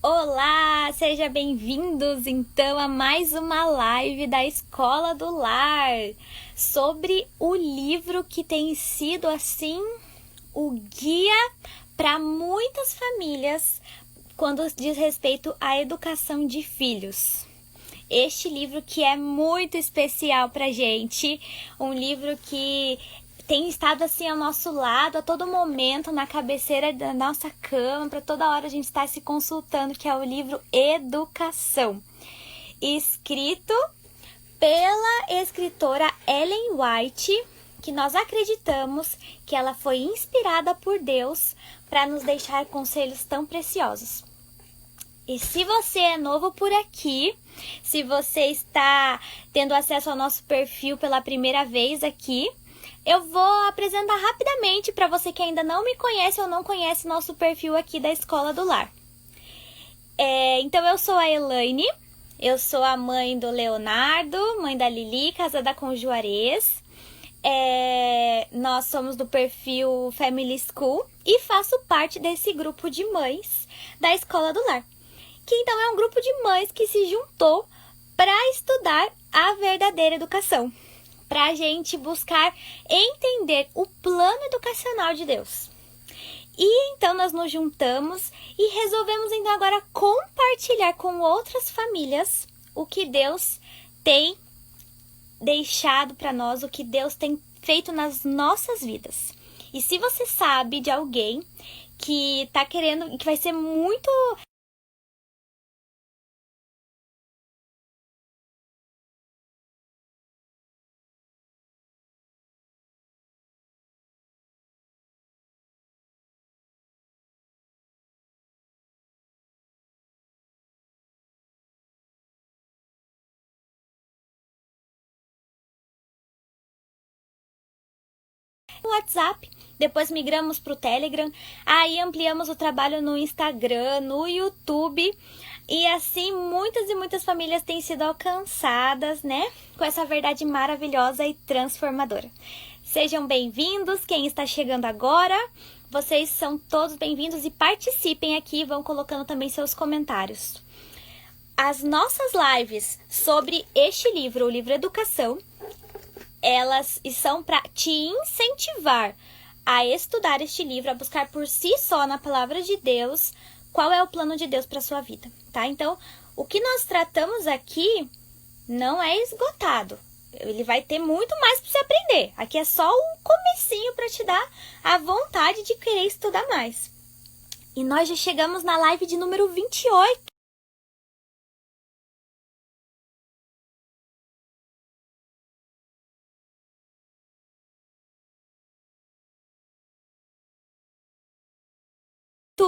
Olá, seja bem-vindos então a mais uma live da Escola do Lar sobre o livro que tem sido assim o guia para muitas famílias quando diz respeito à educação de filhos. Este livro que é muito especial pra gente, um livro que tem estado assim ao nosso lado a todo momento, na cabeceira da nossa cama, para toda hora a gente estar se consultando, que é o livro Educação, escrito pela escritora Ellen White, que nós acreditamos que ela foi inspirada por Deus para nos deixar conselhos tão preciosos. E se você é novo por aqui, se você está tendo acesso ao nosso perfil pela primeira vez aqui, eu vou apresentar rapidamente para você que ainda não me conhece ou não conhece nosso perfil aqui da Escola do Lar. Então eu sou a Elaine, eu sou a mãe do Leonardo, mãe da Lili, casada com o Juarez. Nós somos do perfil Family School e faço parte desse grupo de mães da Escola do Lar, que então é um grupo de mães que se juntou para estudar a verdadeira educação, para a gente buscar entender o plano educacional de Deus. E então nós nos juntamos e resolvemos então agora compartilhar com outras famílias o que Deus tem deixado para nós, o que Deus tem feito nas nossas vidas. E se você sabe de alguém que está querendo, que vai ser muito no WhatsApp, depois migramos para o Telegram, aí ampliamos o trabalho no Instagram, no YouTube, e assim muitas e muitas famílias têm sido alcançadas, né, com essa verdade maravilhosa e transformadora. Sejam bem-vindos, quem está chegando agora, vocês são todos bem-vindos e participem aqui, vão colocando também seus comentários. As nossas lives sobre este livro, o livro Educação, elas são para te incentivar a estudar este livro, a buscar por si só na palavra de Deus qual é o plano de Deus para sua vida, tá? Então, o que nós tratamos aqui não é esgotado. Ele vai ter muito mais para você aprender. Aqui é só um comecinho para te dar a vontade de querer estudar mais. E nós já chegamos na live de número 28.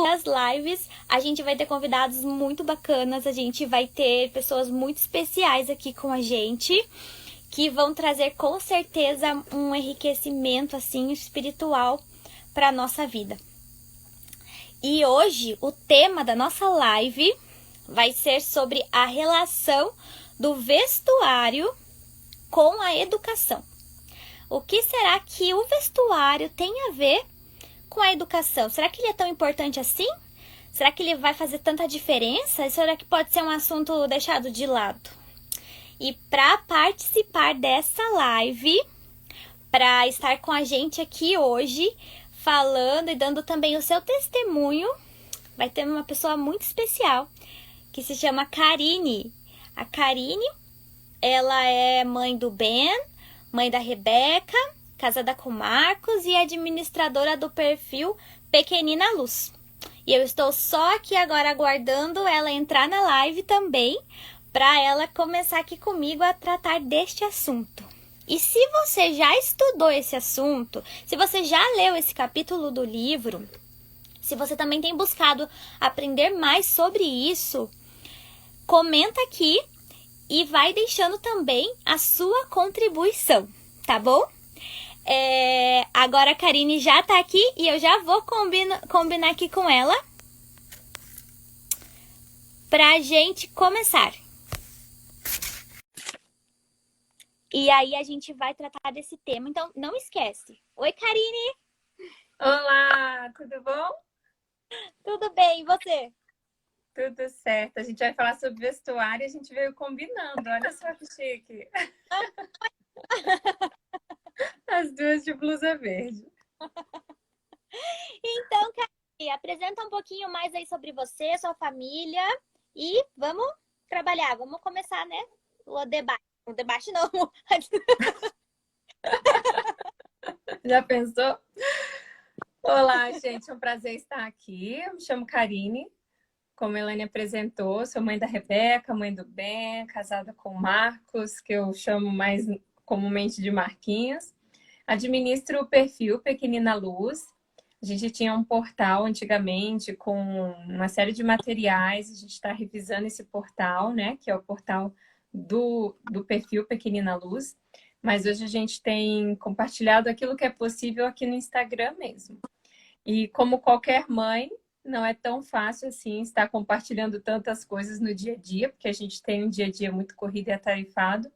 As lives, a gente vai ter convidados muito bacanas, a gente vai ter pessoas muito especiais aqui com a gente, que vão trazer com certeza um enriquecimento assim espiritual para nossa vida. E hoje o tema da nossa live vai ser sobre a relação do vestuário com a educação. O que será que o vestuário tem a ver com a educação? Será que ele é tão importante assim? Será que ele vai fazer tanta diferença? Será que pode ser um assunto deixado de lado? E para participar dessa live, para estar com a gente aqui hoje, falando e dando também o seu testemunho, vai ter uma pessoa muito especial, que se chama Karine. A Karine, ela é mãe do Ben, mãe da Rebeca, casada com Marcos e administradora do perfil Pequenina Luz. E eu estou só aqui agora aguardando ela entrar na live também, para ela começar aqui comigo a tratar deste assunto. E se você já estudou esse assunto, se você já leu esse capítulo do livro, se você também tem buscado aprender mais sobre isso, comenta aqui e vai deixando também a sua contribuição, tá bom? Agora a Karine já tá aqui e eu já vou combinar aqui com ela pra gente começar. E aí a gente vai tratar desse tema, então não esquece. Oi, Karine! Olá, tudo bom? Tudo bem, e você? Tudo certo. A gente vai falar sobre vestuário e a gente veio combinando. Olha só que chique. As duas de blusa verde. Então, Cari, apresenta um pouquinho mais aí sobre você, sua família e vamos trabalhar. Vamos começar, né? O debate. O debate não. Já pensou? Olá, gente. É um prazer estar aqui. Eu me chamo Karine. Como a Elaine apresentou, sou mãe da Rebeca, mãe do Ben, casada com o Marcos, que eu chamo mais comumente de Marquinhos. Administro o perfil Pequenina Luz. A gente tinha um portal antigamente com uma série de materiais. A gente está revisando esse portal, né? Que é o portal do perfil Pequenina Luz. Mas hoje a gente tem compartilhado aquilo que é possível aqui no Instagram mesmo. E como qualquer mãe, não é tão fácil assim estar compartilhando tantas coisas no dia a dia, porque a gente tem um dia a dia muito corrido e atarefado.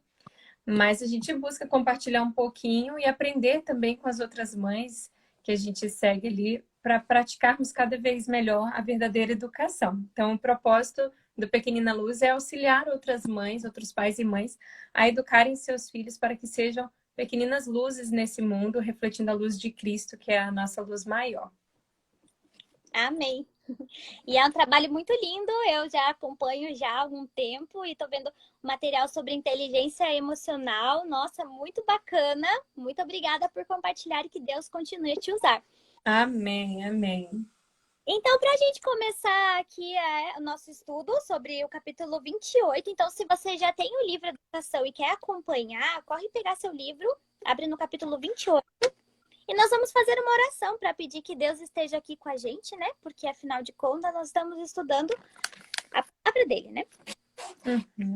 Mas a gente busca compartilhar um pouquinho e aprender também com as outras mães que a gente segue ali para praticarmos cada vez melhor a verdadeira educação. Então, o propósito do Pequenina Luz é auxiliar outras mães, outros pais e mães a educarem seus filhos para que sejam pequeninas luzes nesse mundo, refletindo a luz de Cristo, que é a nossa luz maior. Amém. E é um trabalho muito lindo, eu já acompanho já há algum tempo e tô vendo material sobre inteligência emocional. Nossa, muito bacana. Muito obrigada por compartilhar e que Deus continue a te usar. Amém, amém. Então, para a gente começar aqui o nosso estudo sobre o capítulo 28, então se você já tem o livro Educação e quer acompanhar, corre pegar seu livro, abre no capítulo 28. E nós vamos fazer uma oração para pedir que Deus esteja aqui com a gente, né? Porque, afinal de contas, nós estamos estudando a palavra dele, né? Uhum.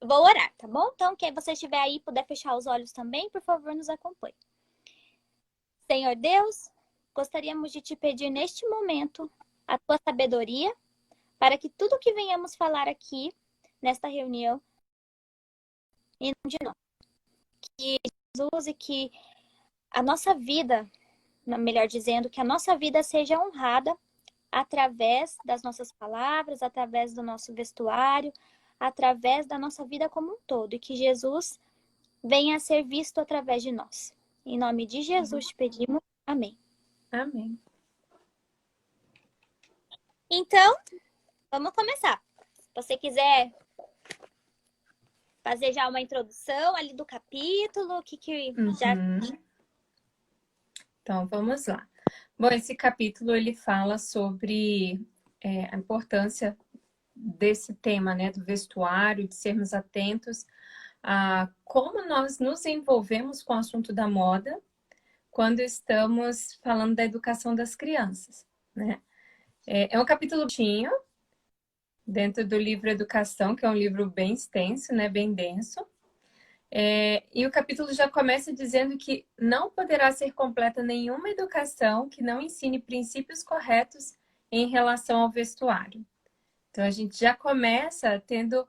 Vou orar, tá bom? Então, quem você estiver aí puder fechar os olhos também, por favor, nos acompanhe. Senhor Deus, gostaríamos de te pedir neste momento a tua sabedoria para que tudo que venhamos falar aqui nesta reunião, em nome de nós, que Jesus e que a nossa vida, melhor dizendo, que a nossa vida seja honrada através das nossas palavras, através do nosso vestuário, através da nossa vida como um todo, e que Jesus venha a ser visto através de nós. Em nome de Jesus te pedimos. Amém. Amém. Então, vamos começar. Se você quiser fazer já uma introdução ali do capítulo, o que já... Então, vamos lá. Bom, esse capítulo, ele fala sobre a importância desse tema, né, do vestuário, de sermos atentos a como nós nos envolvemos com o assunto da moda quando estamos falando da educação das crianças, né? É um capítulo curtinho, dentro do livro Educação, que é um livro bem extenso, né, bem denso. E o capítulo já começa dizendo que não poderá ser completa nenhuma educação que não ensine princípios corretos em relação ao vestuário. Então, a gente já começa tendo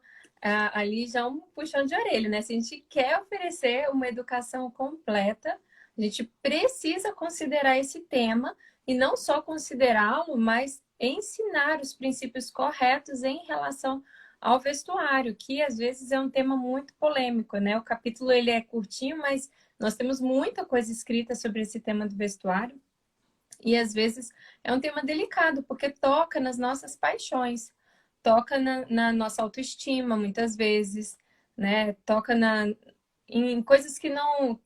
ali já um puxão de orelha, né? Se a gente quer oferecer uma educação completa, a gente precisa considerar esse tema e não só considerá-lo, mas ensinar os princípios corretos em relação ao vestuário, que às vezes é um tema muito polêmico, né? O capítulo ele é curtinho, mas nós temos muita coisa escrita sobre esse tema do vestuário. E às vezes é um tema delicado, porque toca nas nossas paixões, toca na nossa autoestima, muitas vezes, né? Toca em coisas que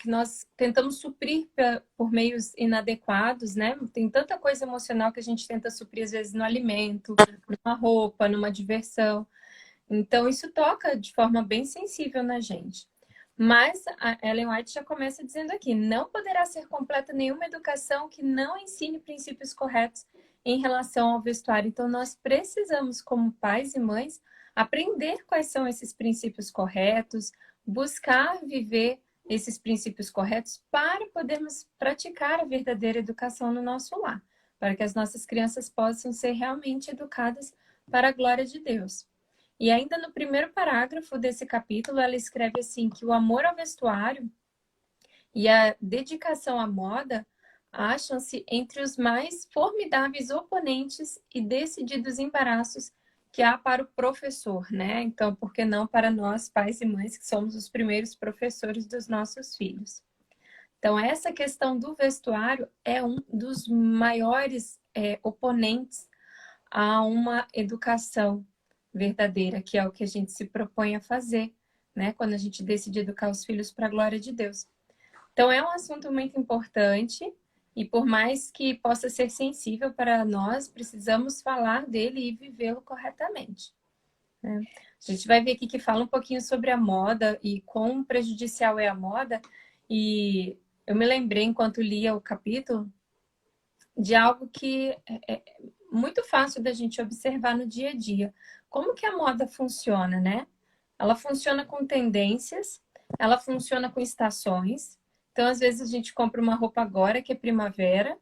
nós tentamos suprir por meios inadequados, né? Tem tanta coisa emocional que a gente tenta suprir, às vezes, no alimento, numa roupa, numa diversão. Então, isso toca de forma bem sensível na gente. Mas a Ellen White já começa dizendo aqui, não poderá ser completa nenhuma educação que não ensine princípios corretos em relação ao vestuário. Então, nós precisamos, como pais e mães, aprender quais são esses princípios corretos, buscar viver esses princípios corretos para podermos praticar a verdadeira educação no nosso lar, para que as nossas crianças possam ser realmente educadas para a glória de Deus. E ainda no primeiro parágrafo desse capítulo, ela escreve assim, que o amor ao vestuário e a dedicação à moda acham-se entre os mais formidáveis oponentes e decididos embaraços que há para o professor, né? Então, por que não para nós, pais e mães, que somos os primeiros professores dos nossos filhos? Então, essa questão do vestuário é um dos maiores oponentes a uma educação verdadeira, que é o que a gente se propõe a fazer, né? Quando a gente decide educar os filhos para a glória de Deus. Então, é um assunto muito importante e por mais que possa ser sensível para nós, precisamos falar dele e vivê-lo corretamente, né? A gente vai ver aqui que fala um pouquinho sobre a moda e quão prejudicial é a moda. E eu me lembrei, enquanto lia o capítulo, de algo que é muito fácil da gente observar no dia a dia. Como que a moda funciona, né? Ela funciona com tendências, ela funciona com estações. Então, às vezes, a gente compra uma roupa agora, que é primavera.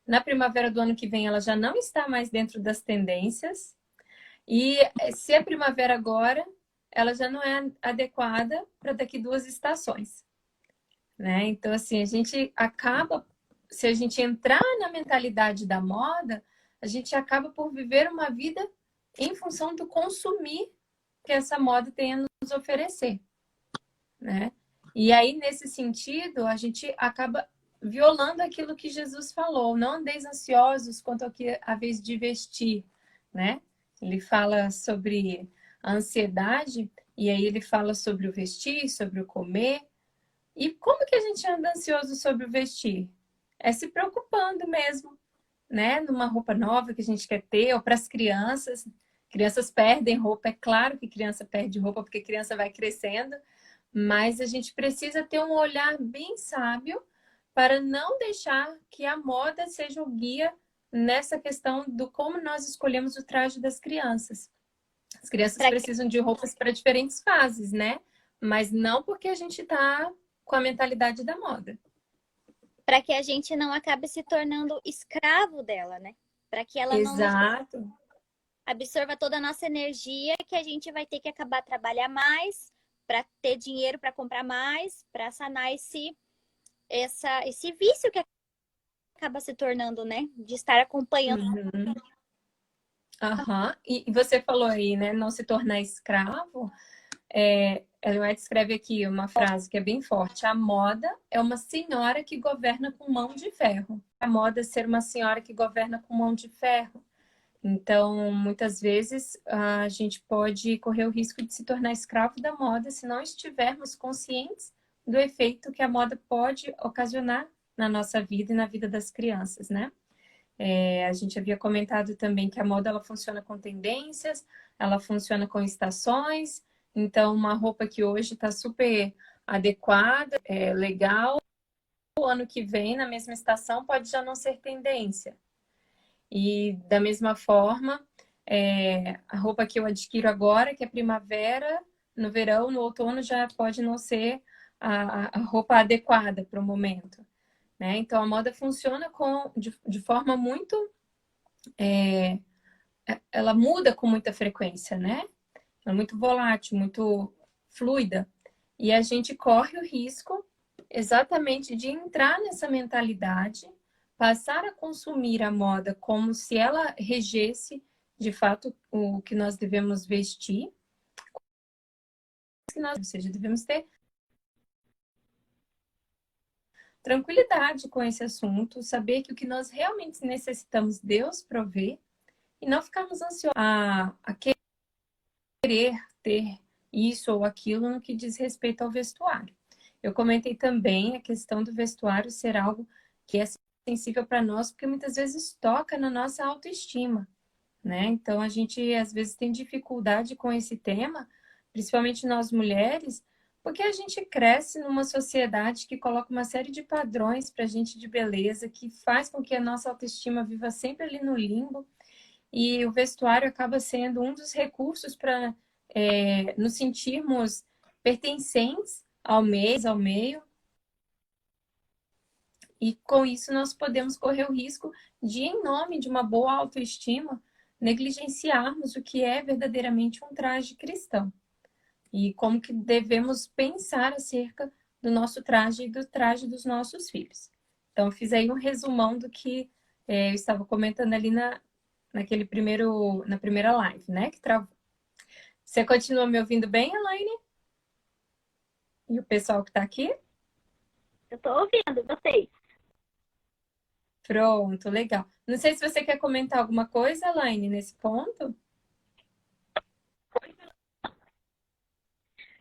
Na primavera do ano que vem, ela já não está mais dentro das tendências. E se é primavera agora, ela já não é adequada para daqui 2 estações, né? Então, assim, a gente acaba, se a gente entrar na mentalidade da moda, a gente acaba por viver uma vida em função do consumir que essa moda tem a nos oferecer, né? E aí, nesse sentido, a gente acaba violando aquilo que Jesus falou: não andeis ansiosos quanto ao que a vez de vestir, né? Ele fala sobre a ansiedade, e aí ele fala sobre o vestir, sobre o comer. E como que a gente anda ansioso sobre o vestir? É se preocupando mesmo, né? Numa roupa nova que a gente quer ter, ou para as crianças. Crianças perdem roupa, é claro que criança perde roupa, porque criança vai crescendo, mas a gente precisa ter um olhar bem sábio para não deixar que a moda seja o guia nessa questão do como nós escolhemos o traje das crianças. As crianças precisam de roupas para diferentes fases, né? Mas não porque a gente está com a mentalidade da moda. Para que a gente não acabe se tornando escravo dela, né? Para que ela não nos Exato. absorva toda a nossa energia, que a gente vai ter que acabar trabalhar mais para ter dinheiro para comprar mais, para sanar esse vício que acaba se tornando, né? De estar acompanhando. Uhum. Aham. E você falou aí, né? Não se tornar escravo. Ellen White escreve aqui uma frase que é bem forte: a moda é uma senhora que governa com mão de ferro. A moda é ser uma senhora que governa com mão de ferro. Então, muitas vezes, a gente pode correr o risco de se tornar escravo da moda se não estivermos conscientes do efeito que a moda pode ocasionar na nossa vida e na vida das crianças, né? A gente havia comentado também que a moda ela funciona com tendências, ela funciona com estações. Então, uma roupa que hoje está super adequada, legal, o ano que vem, na mesma estação, pode já não ser tendência. E da mesma forma, a roupa que eu adquiro agora, que é primavera, no verão, no outono, já pode não ser a roupa adequada para o momento, né? Então, a moda funciona de forma muito... ela muda com muita frequência, né? É muito volátil, muito fluida. E a gente corre o risco exatamente de entrar nessa mentalidade, passar a consumir a moda como se ela regesse, de fato, o que nós devemos vestir. Ou seja, devemos ter tranquilidade com esse assunto, saber que o que nós realmente necessitamos, Deus provê, e não ficarmos ansiosos a querer ter isso ou aquilo no que diz respeito ao vestuário. Eu comentei também a questão do vestuário ser algo que é sensível para nós, porque muitas vezes toca na nossa autoestima, né? Então, a gente às vezes tem dificuldade com esse tema, principalmente nós mulheres, porque a gente cresce numa sociedade que coloca uma série de padrões para a gente de beleza, que faz com que a nossa autoestima viva sempre ali no limbo, e o vestuário acaba sendo um dos recursos para nos sentirmos pertencentes ao meio, e com isso nós podemos correr o risco de, em nome de uma boa autoestima, negligenciarmos o que é verdadeiramente um traje cristão. E como que devemos pensar acerca do nosso traje e do traje dos nossos filhos. Então, eu fiz aí um resumão do que eu estava comentando ali na primeira live, né? Que travou. Você continua me ouvindo bem, Elaine? E o pessoal que está aqui? Eu tô ouvindo vocês. Pronto, legal. Não sei se você quer comentar alguma coisa, Elaine, nesse ponto.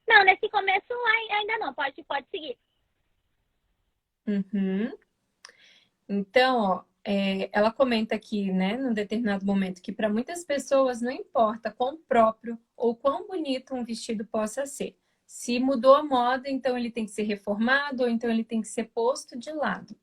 Não, nesse começo ainda não. Pode seguir. Uhum. Então, ó, ela comenta aqui, né, num determinado momento, que para muitas pessoas não importa quão próprio ou quão bonito um vestido possa ser. Se mudou a moda, então ele tem que ser reformado, ou então ele tem que ser posto de lado.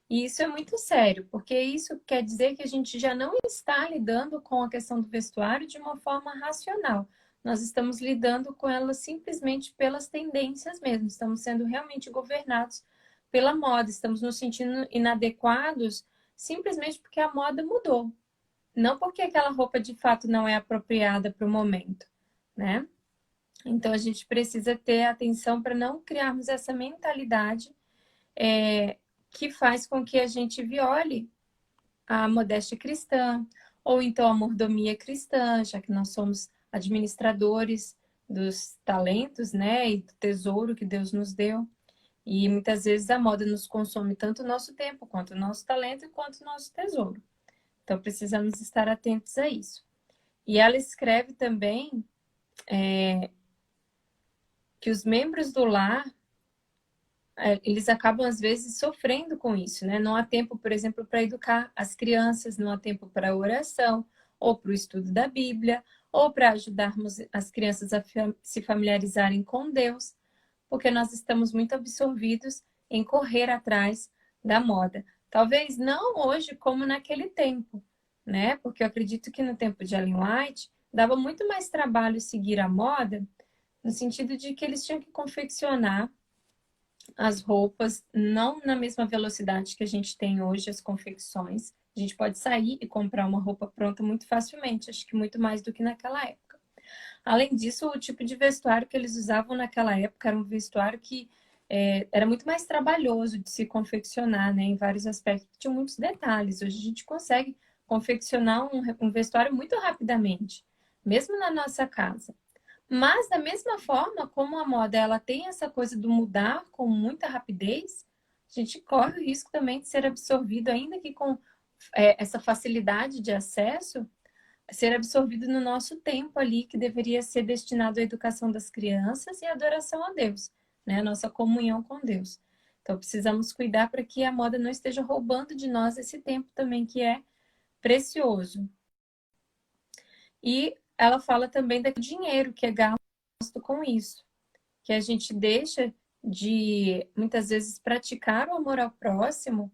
E isso é muito sério, porque isso quer dizer que a gente já não está lidando com a questão do vestuário de uma forma racional. Nós estamos lidando com ela simplesmente pelas tendências mesmo. Estamos sendo realmente governados pela moda. Estamos nos sentindo inadequados simplesmente porque a moda mudou. Não porque aquela roupa de fato não é apropriada para o momento, né? Então a gente precisa ter atenção para não criarmos essa mentalidade que faz com que a gente viole a modéstia cristã, ou então a mordomia cristã, já que nós somos administradores dos talentos, né, e do tesouro que Deus nos deu. E muitas vezes a moda nos consome tanto o nosso tempo, quanto o nosso talento, quanto o nosso tesouro. Então precisamos estar atentos a isso. E ela escreve também que os membros do lar eles acabam, às vezes, sofrendo com isso, né? Não há tempo, por exemplo, para educar as crianças, não há tempo para a oração, ou para o estudo da Bíblia, ou para ajudarmos as crianças a se familiarizarem com Deus, porque nós estamos muito absorvidos em correr atrás da moda. Talvez não hoje como naquele tempo, né? Porque eu acredito que no tempo de Ellen White dava muito mais trabalho seguir a moda, no sentido de que eles tinham que confeccionar as roupas, não na mesma velocidade que a gente tem hoje as confecções. A gente pode sair e comprar uma roupa pronta muito facilmente, acho que muito mais do que naquela época. Além disso, o tipo de vestuário que eles usavam naquela época era um vestuário que era muito mais trabalhoso de se confeccionar, né, em vários aspectos. Tinha muitos detalhes. Hoje a gente consegue confeccionar um vestuário muito rapidamente, mesmo na nossa casa. Mas, da mesma forma, como a moda ela tem essa coisa do mudar com muita rapidez, a gente corre o risco também de ser absorvido, ainda que com essa facilidade de acesso, ser absorvido no nosso tempo ali, que deveria ser destinado à educação das crianças e à adoração a Deus, né? A nossa comunhão com Deus. Então, precisamos cuidar para que a moda não esteja roubando de nós esse tempo também, que é precioso. E ela fala também do dinheiro que é gasto com isso, que a gente deixa de, muitas vezes, praticar o amor ao próximo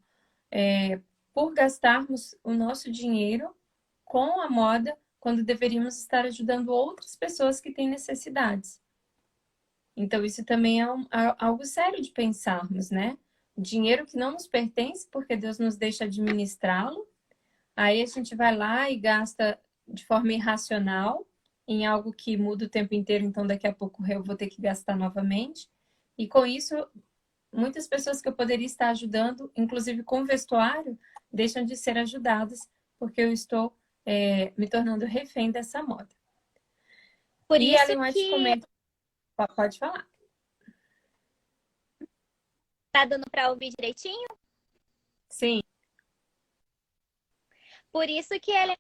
por gastarmos o nosso dinheiro com a moda, quando deveríamos estar ajudando outras pessoas que têm necessidades. Então, isso também é algo sério de pensarmos, né? Dinheiro que não nos pertence, porque Deus nos deixa administrá-lo, aí a gente vai lá e gasta de forma irracional em algo que muda o tempo inteiro, então daqui a pouco eu vou ter que gastar novamente. E com isso, muitas pessoas que eu poderia estar ajudando, inclusive com vestuário, deixam de ser ajudadas porque eu estou me tornando refém dessa moda. Por E isso Ellen White que comenta, pode falar. tá dando para ouvir direitinho. Sim. Por isso que ela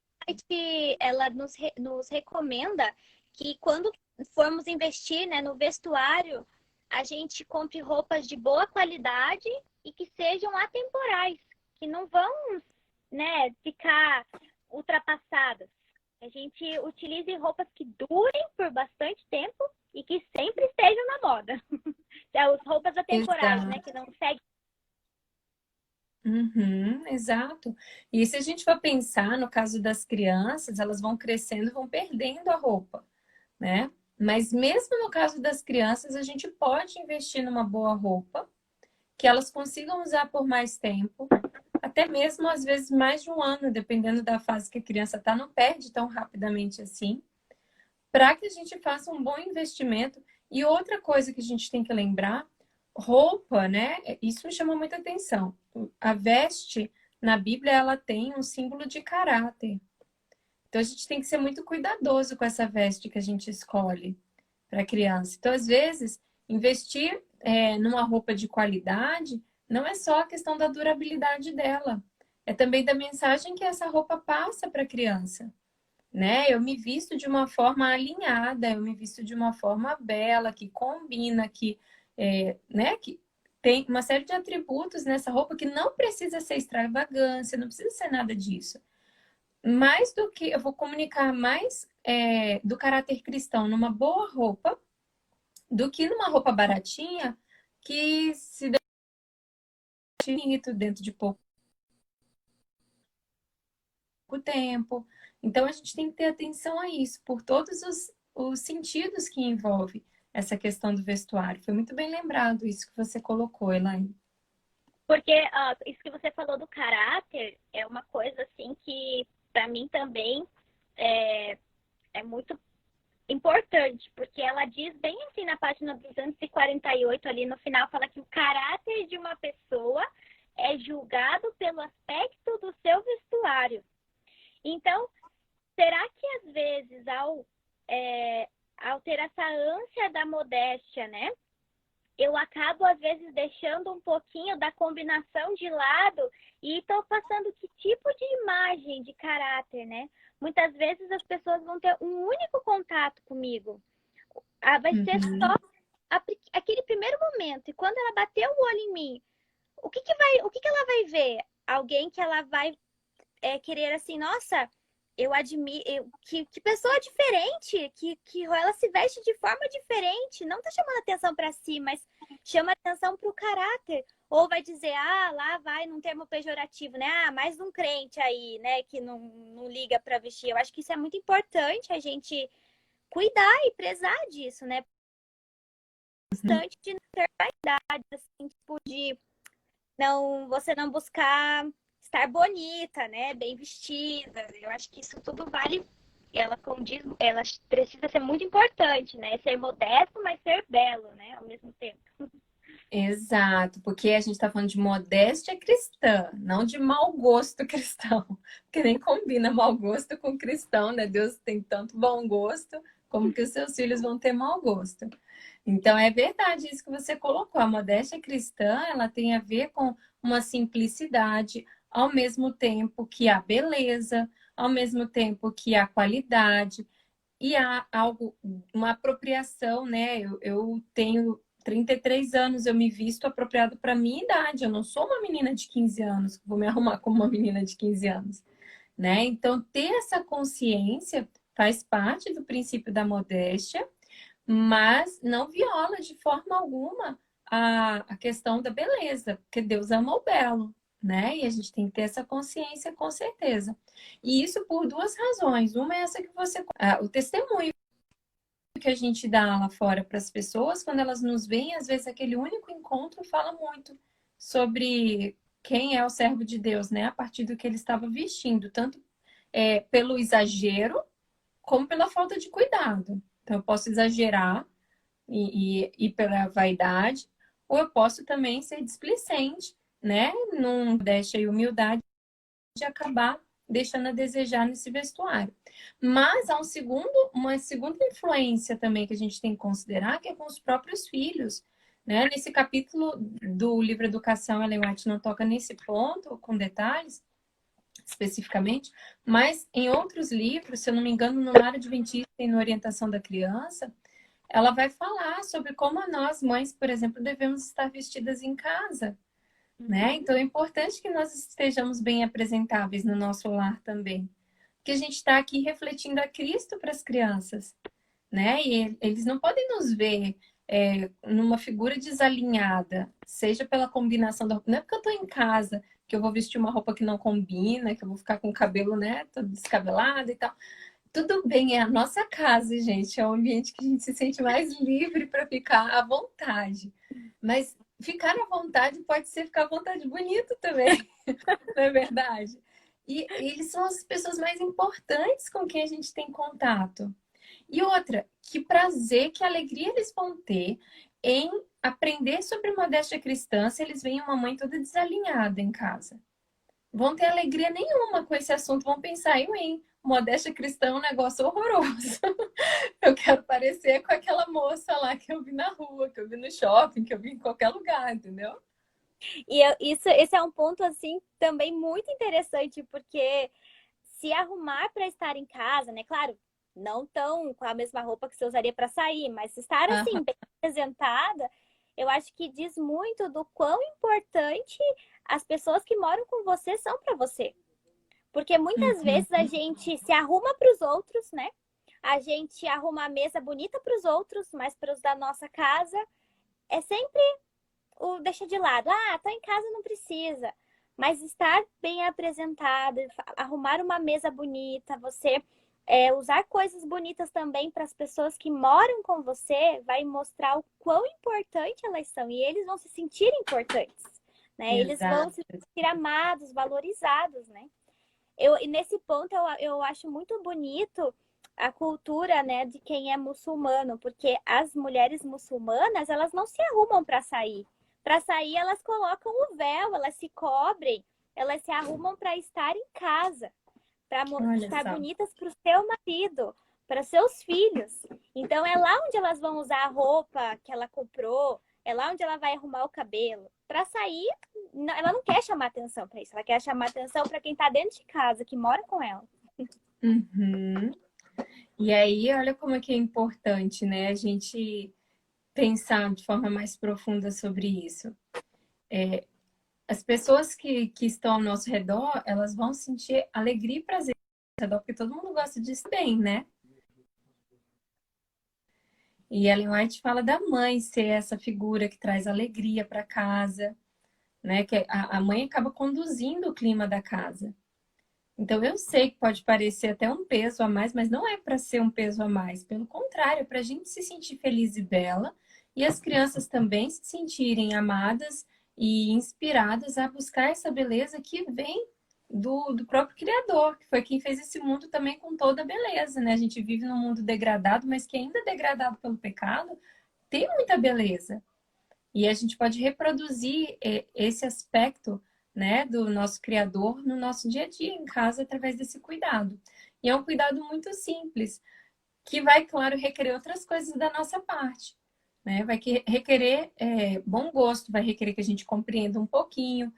nos recomenda que quando formos investir, né, no vestuário, a gente compre roupas de boa qualidade e que sejam atemporais, que não vão, né, ficar ultrapassadas. A gente utilize roupas que durem por bastante tempo e que sempre estejam na moda. As roupas atemporais, né, que não seguem. Uhum, exato. E se a gente for pensar no caso das crianças, elas vão crescendo, vão perdendo a roupa, né? Mas mesmo no caso das crianças, a gente pode investir numa boa roupa, que elas consigam usar por mais tempo, até mesmo às vezes mais de um ano, dependendo da fase que a criança está, não perde tão rapidamente assim, para que a gente faça um bom investimento. E outra coisa que a gente tem que lembrar, roupa, né? Isso me chamou muita atenção. A veste, na Bíblia, ela tem um símbolo de caráter. Então, a gente tem que ser muito cuidadoso com essa veste que a gente escolhe para a criança. Então, às vezes, investir numa roupa de qualidade não é só a questão da durabilidade dela, é também da mensagem que essa roupa passa para a criança, né? Eu me visto de uma forma alinhada, eu me visto de uma forma bela, que combina, né? Que tem uma série de atributos nessa roupa que não precisa ser extravagância, não precisa ser nada disso. Mais do que eu vou comunicar mais do caráter cristão numa boa roupa do que numa roupa baratinha que se bonito dentro de pouco tempo. Então a gente tem que ter atenção a isso, por todos os sentidos que envolve essa questão do vestuário. Foi muito bem lembrado isso que você colocou, Elaine. Porque isso que você falou do caráter é uma coisa assim que para mim também é muito importante, porque ela diz bem assim na página 248 ali no final, fala que o caráter de uma pessoa é julgado pelo aspecto do seu vestuário. Então, será que às vezes ao ter essa ânsia da modéstia, né? Eu acabo, às vezes, deixando um pouquinho da combinação de lado e estou passando que tipo de imagem, de caráter, né? Muitas vezes as pessoas vão ter um único contato comigo. Vai ser só aquele primeiro momento. E quando ela bater o olho em mim, o que que ela vai ver? Alguém que ela vai querer assim, nossa, eu admiro, que pessoa diferente, que ela se veste de forma diferente, não tá chamando atenção para si, mas chama atenção para o caráter. Ou vai dizer, lá vai num termo pejorativo, né? Mais um crente aí, né, que não liga para vestir. Eu acho que isso é muito importante, a gente cuidar e prezar disso, né? Bastante de não ter vaidade, assim, tipo, de você não buscar estar bonita, né? Bem vestida. Eu acho que isso tudo vale. Ela condiz, ela precisa ser muito importante, né? Ser modesto, mas ser belo, né? Ao mesmo tempo. Exato, porque a gente está falando de modéstia cristã, não de mau gosto cristão, porque nem combina mau gosto com cristão, né? Deus tem tanto bom gosto, como que os seus filhos vão ter mau gosto. Então, é verdade isso que você colocou. A modéstia cristã, ela tem a ver com uma simplicidade, ao mesmo tempo que a beleza, ao mesmo tempo que a qualidade, e há algo, uma apropriação, né? Eu tenho 33 anos, eu me visto apropriado para minha idade. Eu não sou uma menina de 15 anos, vou me arrumar como uma menina de 15 anos, né? Então, ter essa consciência faz parte do princípio da modéstia, mas não viola de forma alguma a questão da beleza, porque Deus ama o belo, né? E a gente tem que ter essa consciência com certeza. E isso por duas razões. Uma é essa que você... o testemunho que a gente dá lá fora para as pessoas, quando elas nos veem, às vezes aquele único encontro fala muito sobre quem é o servo de Deus, né? A partir do que ele estava vestindo, tanto pelo exagero, como pela falta de cuidado. Então, eu posso exagerar e pela vaidade, ou eu posso também ser displicente, né? Num modéstia e humildade, de acabar deixando a desejar nesse vestuário. Mas há uma segunda influência também que a gente tem que considerar, que é com os próprios filhos. Né? Nesse capítulo do livro Educação, Ellen White não toca nesse ponto, com detalhes, especificamente, mas em outros livros, se eu não me engano, no Lar Adventista e na Orientação da Criança, ela vai falar sobre como nós, mães, por exemplo, devemos estar vestidas em casa, né? Então é importante que nós estejamos bem apresentáveis no nosso lar também, porque a gente está aqui refletindo a Cristo para as crianças, né? E eles não podem nos ver numa figura desalinhada, seja pela combinação da roupa, não é porque eu estou em casa que eu vou vestir uma roupa que não combina, que eu vou ficar com o cabelo, né, todo descabelado e tal. Tudo bem, é a nossa casa, gente. É um ambiente que a gente se sente mais livre para ficar à vontade. Mas ficar à vontade pode ser ficar à vontade bonito também, não é verdade? E eles são as pessoas mais importantes com quem a gente tem contato. E outra, que prazer, que alegria eles vão ter em aprender sobre modéstia cristã se eles veem uma mãe toda desalinhada em casa? Vão ter alegria nenhuma com esse assunto, vão pensar, eu, hein? Modéstia cristã é um negócio horroroso. Eu quero parecer com aquela moça lá que eu vi na rua, que eu vi no shopping, que eu vi em qualquer lugar, entendeu? Esse é um ponto, assim, também muito interessante, porque se arrumar para estar em casa, né? Claro, não tão com a mesma roupa que você usaria para sair, mas estar, Aham. assim, bem apresentada, eu acho que diz muito do quão importante as pessoas que moram com você são para você. Porque muitas vezes a Uhum. gente se arruma para os outros, né? A gente arruma a mesa bonita para os outros, mas para os da nossa casa é sempre o deixa de lado. Ah, tá em casa, não precisa. Mas estar bem apresentada, arrumar uma mesa bonita, você usar coisas bonitas também para as pessoas que moram com você, vai mostrar o quão importante elas são. E eles vão se sentir importantes, né? Eles vão Exato. se sentir amados, valorizados, né? E nesse ponto eu acho muito bonito a cultura, né, de quem é muçulmano, porque as mulheres muçulmanas, elas não se arrumam para sair. Para sair, elas colocam o véu, elas se cobrem, elas se arrumam para estar em casa, para Olha estar só. bonitas para o seu marido, para seus filhos. Então é lá onde elas vão usar a roupa que ela comprou, é lá onde ela vai arrumar o cabelo. Para sair, ela não quer chamar atenção para isso, ela quer chamar atenção para quem está dentro de casa, que mora com ela. Uhum. E aí, olha como é que é importante, né? A gente pensar de forma mais profunda sobre isso. As pessoas que estão ao nosso redor, elas vão sentir alegria e prazer ao redor, porque todo mundo gosta disso bem, né? E Ellen White fala da mãe ser essa figura que traz alegria para casa, né? Que a mãe acaba conduzindo o clima da casa. Então eu sei que pode parecer até um peso a mais, mas não é para ser um peso a mais. Pelo contrário, é para a gente se sentir feliz e bela e as crianças também se sentirem amadas e inspiradas a buscar essa beleza que vem do próprio Criador, que foi quem fez esse mundo também com toda a beleza, né? A gente vive num mundo degradado, mas que ainda é degradado pelo pecado, tem muita beleza. E a gente pode reproduzir esse aspecto, né, do nosso Criador no nosso dia a dia em casa através desse cuidado. E é um cuidado muito simples, que vai, claro, requerer outras coisas da nossa parte. Né? Vai requerer bom gosto, vai requerer que a gente compreenda um pouquinho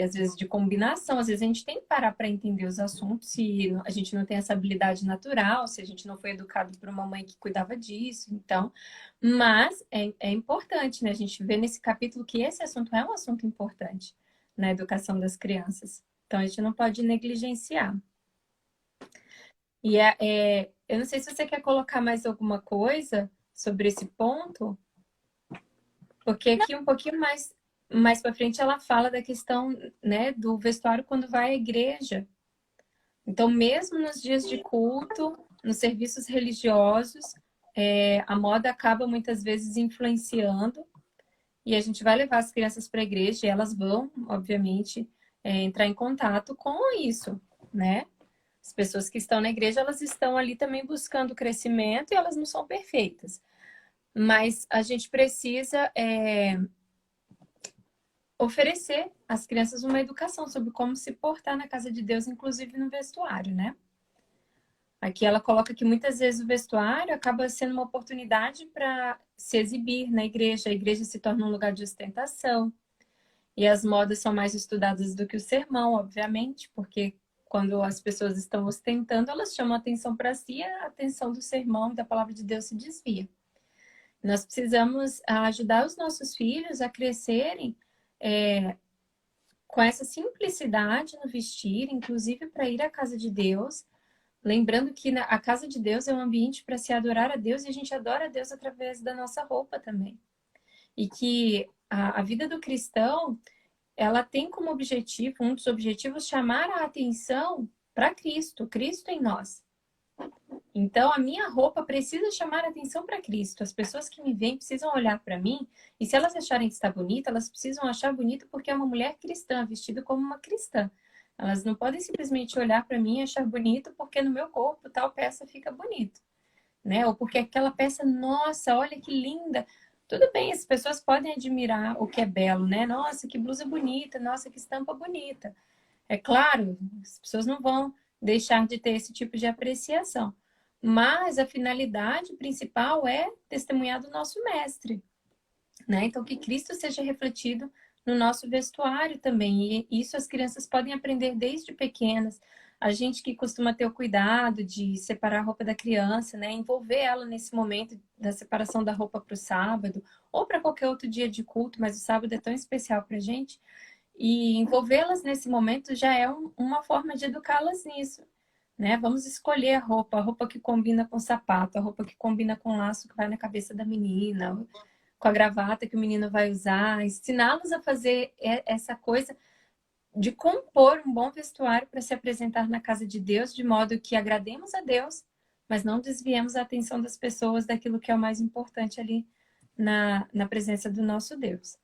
às vezes, de combinação. Às vezes a gente tem que parar para entender os assuntos se a gente não tem essa habilidade natural, se a gente não foi educado por uma mãe que cuidava disso. Então, mas é importante, né? A gente vê nesse capítulo que esse assunto é um assunto importante na educação das crianças. Então, a gente não pode negligenciar. E eu não sei se você quer colocar mais alguma coisa sobre esse ponto, porque aqui um pouquinho mais para frente ela fala da questão, né, do vestuário quando vai à igreja. Então, mesmo nos dias de culto, nos serviços religiosos, a moda acaba muitas vezes influenciando e a gente vai levar as crianças para a igreja e elas vão, obviamente, entrar em contato com isso, né? As pessoas que estão na igreja, elas estão ali também buscando crescimento e elas não são perfeitas. Mas a gente precisa oferecer às crianças uma educação sobre como se portar na casa de Deus, inclusive no vestuário, né? Aqui ela coloca que muitas vezes o vestuário acaba sendo uma oportunidade para se exibir na igreja. A igreja se torna um lugar de ostentação. E as modas são mais estudadas do que o sermão, obviamente, porque quando as pessoas estão ostentando, elas chamam a atenção para si e a atenção do sermão e da palavra de Deus se desvia. Nós precisamos ajudar os nossos filhos a crescerem com essa simplicidade no vestir, inclusive para ir à casa de Deus, lembrando que a casa de Deus é um ambiente para se adorar a Deus e a gente adora a Deus através da nossa roupa também. E que a vida do cristão, ela tem como objetivo, um dos objetivos, chamar a atenção para Cristo, Cristo em nós. Então, a minha roupa precisa chamar a atenção para Cristo. As pessoas que me veem precisam olhar para mim e se elas acharem que está bonita, elas precisam achar bonito porque é uma mulher cristã, vestida como uma cristã. Elas não podem simplesmente olhar para mim e achar bonito porque no meu corpo tal peça fica bonita, né? Ou porque aquela peça, nossa, olha que linda. Tudo bem, as pessoas podem admirar o que é belo, né? Nossa, que blusa bonita, nossa, que estampa bonita. É claro, as pessoas não vão deixar de ter esse tipo de apreciação. Mas a finalidade principal é testemunhar do nosso mestre, né? Então, que Cristo seja refletido no nosso vestuário também. E isso as crianças podem aprender desde pequenas. A gente que costuma ter o cuidado de separar a roupa da criança, né? Envolver ela nesse momento da separação da roupa para o sábado ou para qualquer outro dia de culto, mas o sábado é tão especial para a gente. E envolvê-las nesse momento já é uma forma de educá-las nisso, né? Vamos escolher a roupa que combina com o sapato, a roupa que combina com o laço que vai na cabeça da menina, com a gravata que o menino vai usar, ensiná-los a fazer essa coisa de compor um bom vestuário para se apresentar na casa de Deus, de modo que agrademos a Deus, mas não desviemos a atenção das pessoas daquilo que é o mais importante ali na presença do nosso Deus.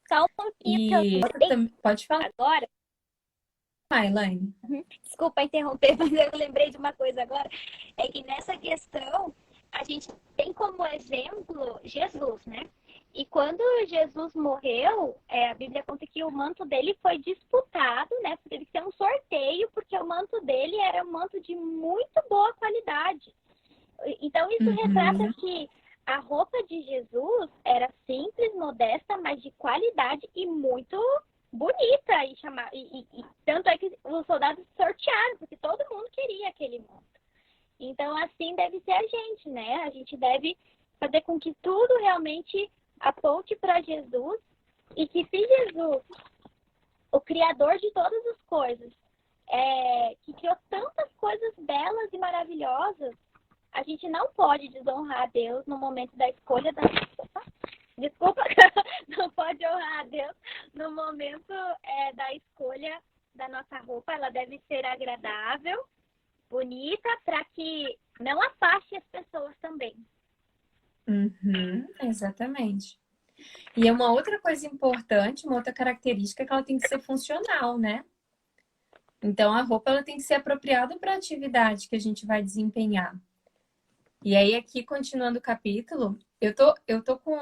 Só um pouquinho que eu E lembrei pode falar, agora. Elaine. Desculpa interromper, mas eu lembrei de uma coisa agora. É que nessa questão, a gente tem como exemplo Jesus, né? E quando Jesus morreu, a Bíblia conta que o manto dele foi disputado, né? Teve que ser um sorteio, porque o manto dele era um manto de muito boa qualidade. Então, isso retrata que a roupa de Jesus era simples, modesta, mas de qualidade e muito bonita. E tanto é que os soldados sortearam, porque todo mundo queria aquele manto. Então, assim deve ser a gente, né? A gente deve fazer com que tudo realmente aponte para Jesus e que se Jesus, o Criador de todas as coisas, que criou tantas coisas belas e maravilhosas, a gente não pode desonrar a Deus no momento da escolha da... Desculpa, não pode honrar a Deus no momento da escolha da nossa roupa. Ela deve ser agradável, bonita, para que não afaste as pessoas também. Exatamente. E é uma outra coisa importante, uma outra característica é que ela tem que ser funcional, né? Então, a roupa ela tem que ser apropriada para a atividade que a gente vai desempenhar. E aí, aqui, continuando o capítulo, eu tô com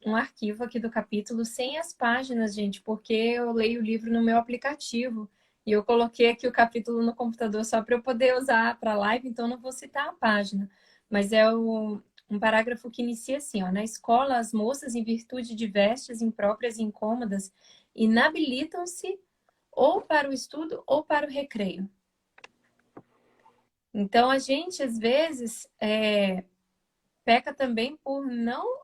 um arquivo aqui do capítulo sem as páginas, gente, porque eu leio o livro no meu aplicativo. E eu coloquei aqui o capítulo no computador só para eu poder usar para a live, então não vou citar a página. Mas é um parágrafo que inicia assim, ó. Na escola, as moças, em virtude de vestes impróprias e incômodas, inabilitam-se ou para o estudo ou para o recreio. Então, a gente, às vezes, peca também por não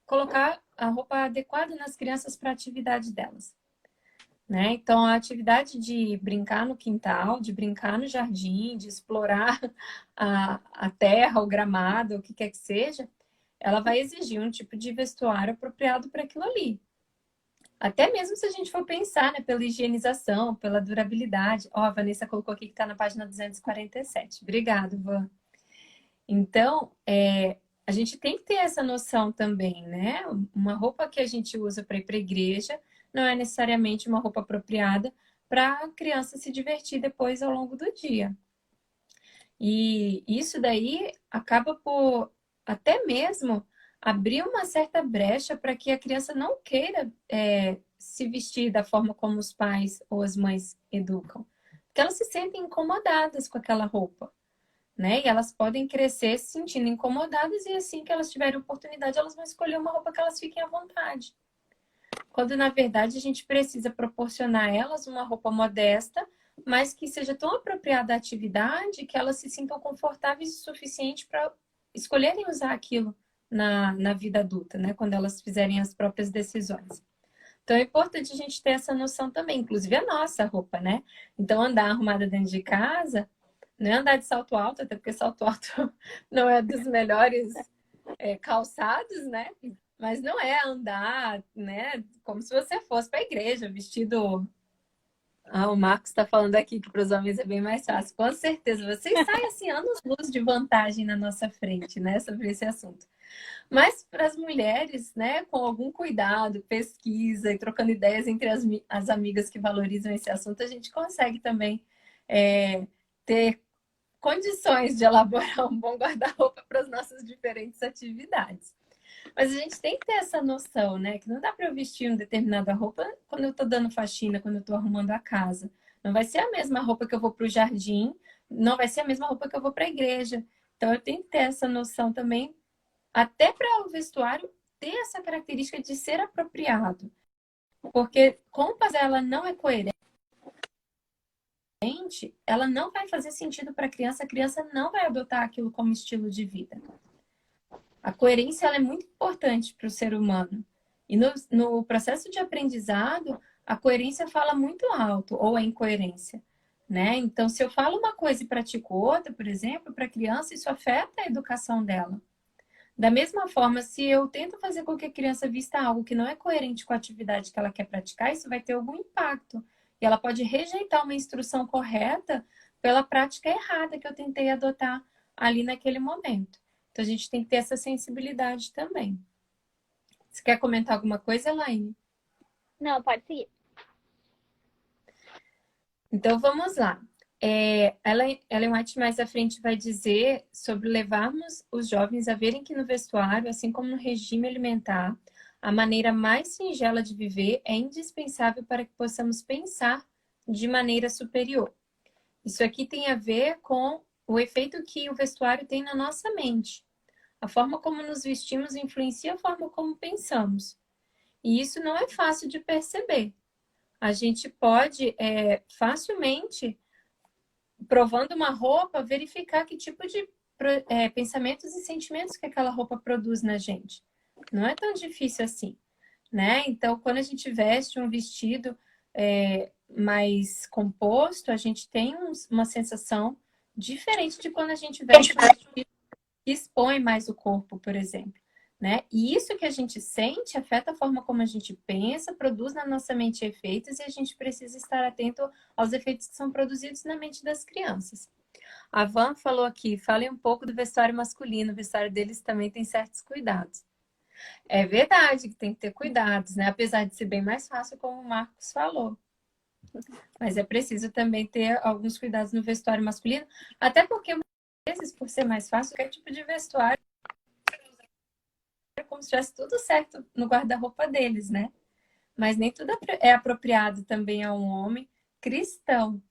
colocar a roupa adequada nas crianças para a atividade delas. Né? Então, a atividade de brincar no quintal, de brincar no jardim, de explorar a terra, o gramado, o que quer que seja, ela vai exigir um tipo de vestuário apropriado para aquilo ali. Até mesmo se a gente for pensar, né, pela higienização, pela durabilidade. Ó, a Vanessa colocou aqui que está na página 247. Obrigado, Van. Então, a gente tem que ter essa noção também, né? Uma roupa que a gente usa para ir para a igreja não é necessariamente uma roupa apropriada para a criança se divertir depois ao longo do dia. E isso daí acaba por até mesmo abrir uma certa brecha para que a criança não queira se vestir da forma como os pais ou as mães educam. Porque elas se sentem incomodadas com aquela roupa. Né? E elas podem crescer se sentindo incomodadas e assim que elas tiverem oportunidade, elas vão escolher uma roupa que elas fiquem à vontade. Quando, na verdade, a gente precisa proporcionar a elas uma roupa modesta, mas que seja tão apropriada à atividade que elas se sintam confortáveis o suficiente para escolherem usar aquilo na vida adulta, né? Quando elas fizerem as próprias decisões. Então, é importante a gente ter essa noção também, inclusive a nossa roupa, né? Então, andar arrumada dentro de casa não é andar de salto alto, até porque salto alto não é dos melhores calçados, né? Mas não é andar, né? Como se você fosse para a igreja, vestido. Ah, o Marcos está falando aqui que para os homens é bem mais fácil. Com certeza, vocês saem assim, anos-luz de vantagem na nossa frente, né? Sobre esse assunto. Mas para as mulheres, né, com algum cuidado, pesquisa e trocando ideias entre as amigas que valorizam esse assunto, a gente consegue também ter condições de elaborar um bom guarda-roupa para as nossas diferentes atividades. Mas a gente tem que ter essa noção, né? Que não dá para eu vestir uma determinada roupa quando eu tô dando faxina, quando eu tô arrumando a casa. Não vai ser a mesma roupa que eu vou para o jardim, não vai ser a mesma roupa que eu vou para a igreja. Então eu tenho que ter essa noção também, até para o vestuário ter essa característica de ser apropriado. Porque como ela não é coerente, ela não vai fazer sentido para a criança não vai adotar aquilo como estilo de vida. A coerência ela é muito importante para o ser humano. E no processo de aprendizado, a coerência fala muito alto, ou a incoerência. Né? Então, se eu falo uma coisa e pratico outra, por exemplo, para a criança, isso afeta a educação dela. Da mesma forma, se eu tento fazer com que a criança vista algo que não é coerente com a atividade que ela quer praticar, isso vai ter algum impacto. E ela pode rejeitar uma instrução correta pela prática errada que eu tentei adotar ali naquele momento. Então, a gente tem que ter essa sensibilidade também. Você quer comentar alguma coisa, Elaine? Não, pode seguir. Então, vamos lá. Ellen White mais à frente vai dizer sobre levarmos os jovens a verem que no vestuário, assim como no regime alimentar, a maneira mais singela de viver é indispensável para que possamos pensar de maneira superior. Isso aqui tem a ver com o efeito que o vestuário tem na nossa mente. A forma como nos vestimos influencia a forma como pensamos. E isso não é fácil de perceber. A gente pode facilmente, provando uma roupa, verificar que tipo de pensamentos e sentimentos que aquela roupa produz na gente. Não é tão difícil assim, né? Então, quando a gente veste um vestido mais composto, a gente tem uma sensação diferente de quando a gente veste um vestido que expõe mais o corpo, por exemplo. Né? E isso que a gente sente afeta a forma como a gente pensa, produz na nossa mente efeitos e a gente precisa estar atento aos efeitos que são produzidos na mente das crianças. A Van falou aqui, falem um pouco do vestuário masculino, o vestuário deles também tem certos cuidados. É verdade que tem que ter cuidados, né? Apesar de ser bem mais fácil, como o Marcos falou. Mas é preciso também ter alguns cuidados no vestuário masculino, até porque, às vezes, por ser mais fácil, qualquer tipo de vestuário é como se tivesse tudo certo no guarda-roupa deles, né? Mas nem tudo é apropriado também a um homem cristão.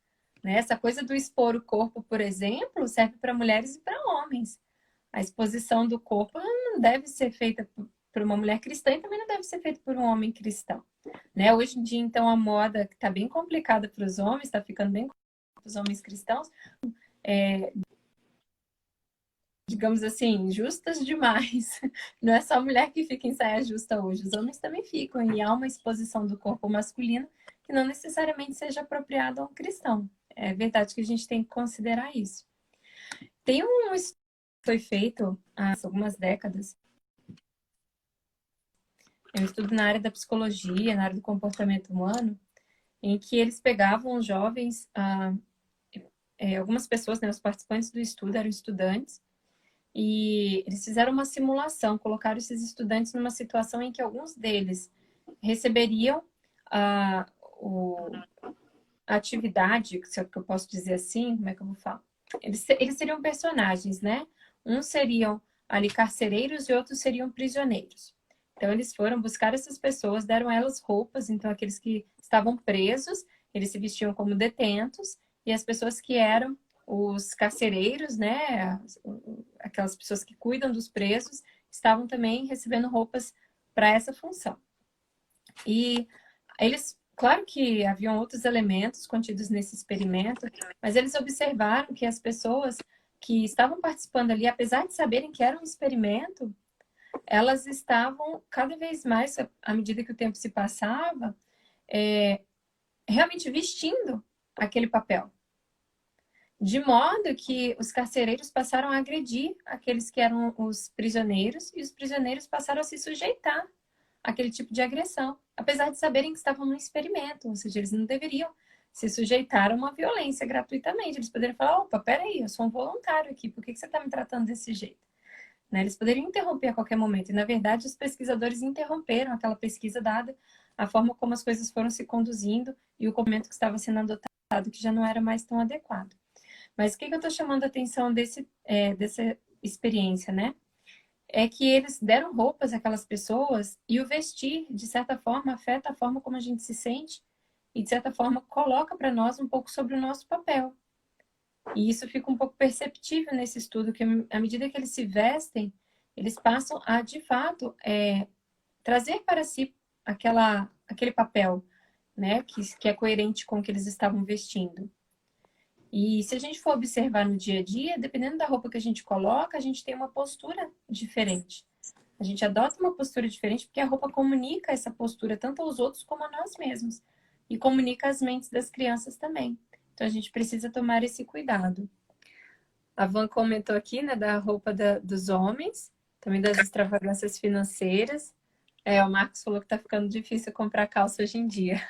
Né? Essa coisa do expor o corpo, por exemplo, serve para mulheres e para homens. A exposição do corpo não deve ser feita por uma mulher cristã e também não deve ser feita por um homem cristão. Né? Hoje em dia, então, a moda está bem complicada para os homens, está ficando bem complicada para os homens cristãos. Digamos assim, justas demais. Não é só a mulher que fica em saia justa hoje, os homens também ficam. E há uma exposição do corpo masculino que não necessariamente seja apropriada a um cristão. É verdade que a gente tem que considerar isso. Tem um estudo que foi feito há algumas décadas, é um estudo na área da psicologia, na área do comportamento humano, em que eles pegavam os jovens, algumas pessoas, né, os participantes do estudo eram estudantes, e eles fizeram uma simulação, colocaram esses estudantes numa situação em que alguns deles receberiam a atividade, se é que eu posso dizer assim, como é que eu vou falar? Eles seriam personagens, né? Uns seriam ali carcereiros e outros seriam prisioneiros. Então, eles foram buscar essas pessoas, deram a elas roupas, então aqueles que estavam presos, eles se vestiam como detentos, e as pessoas que eram os carcereiros, né, aquelas pessoas que cuidam dos presos, estavam também recebendo roupas para essa função. E eles, claro que haviam outros elementos contidos nesse experimento, mas eles observaram que as pessoas que estavam participando ali, apesar de saberem que era um experimento, elas estavam cada vez mais, à medida que o tempo se passava, realmente vestindo aquele papel. De modo que os carcereiros passaram a agredir aqueles que eram os prisioneiros e os prisioneiros passaram a se sujeitar àquele tipo de agressão, apesar de saberem que estavam num experimento, ou seja, eles não deveriam se sujeitar a uma violência gratuitamente. Eles poderiam falar, opa, peraí, eu sou um voluntário aqui, por que você está me tratando desse jeito? Né? Eles poderiam interromper a qualquer momento, e na verdade os pesquisadores interromperam aquela pesquisa dada a forma como as coisas foram se conduzindo e o comportamento que estava sendo adotado, que já não era mais tão adequado. Mas o que eu estou chamando a atenção dessa experiência, né? é que eles deram roupas àquelas pessoas e o vestir, de certa forma, afeta a forma como a gente se sente e, de certa forma, coloca para nós um pouco sobre o nosso papel. E isso fica um pouco perceptível nesse estudo, que à medida que eles se vestem, eles passam a, de fato, trazer para si aquele papel, né, que é coerente com o que eles estavam vestindo. E se a gente for observar no dia a dia, dependendo da roupa que a gente coloca, a gente tem uma postura diferente. A gente adota uma postura diferente porque a roupa comunica essa postura tanto aos outros como a nós mesmos. E comunica às mentes das crianças também. Então a gente precisa tomar esse cuidado. A Van comentou aqui, né, da roupa dos homens, também das extravagâncias financeiras. O Marcos falou que tá ficando difícil comprar calça hoje em dia.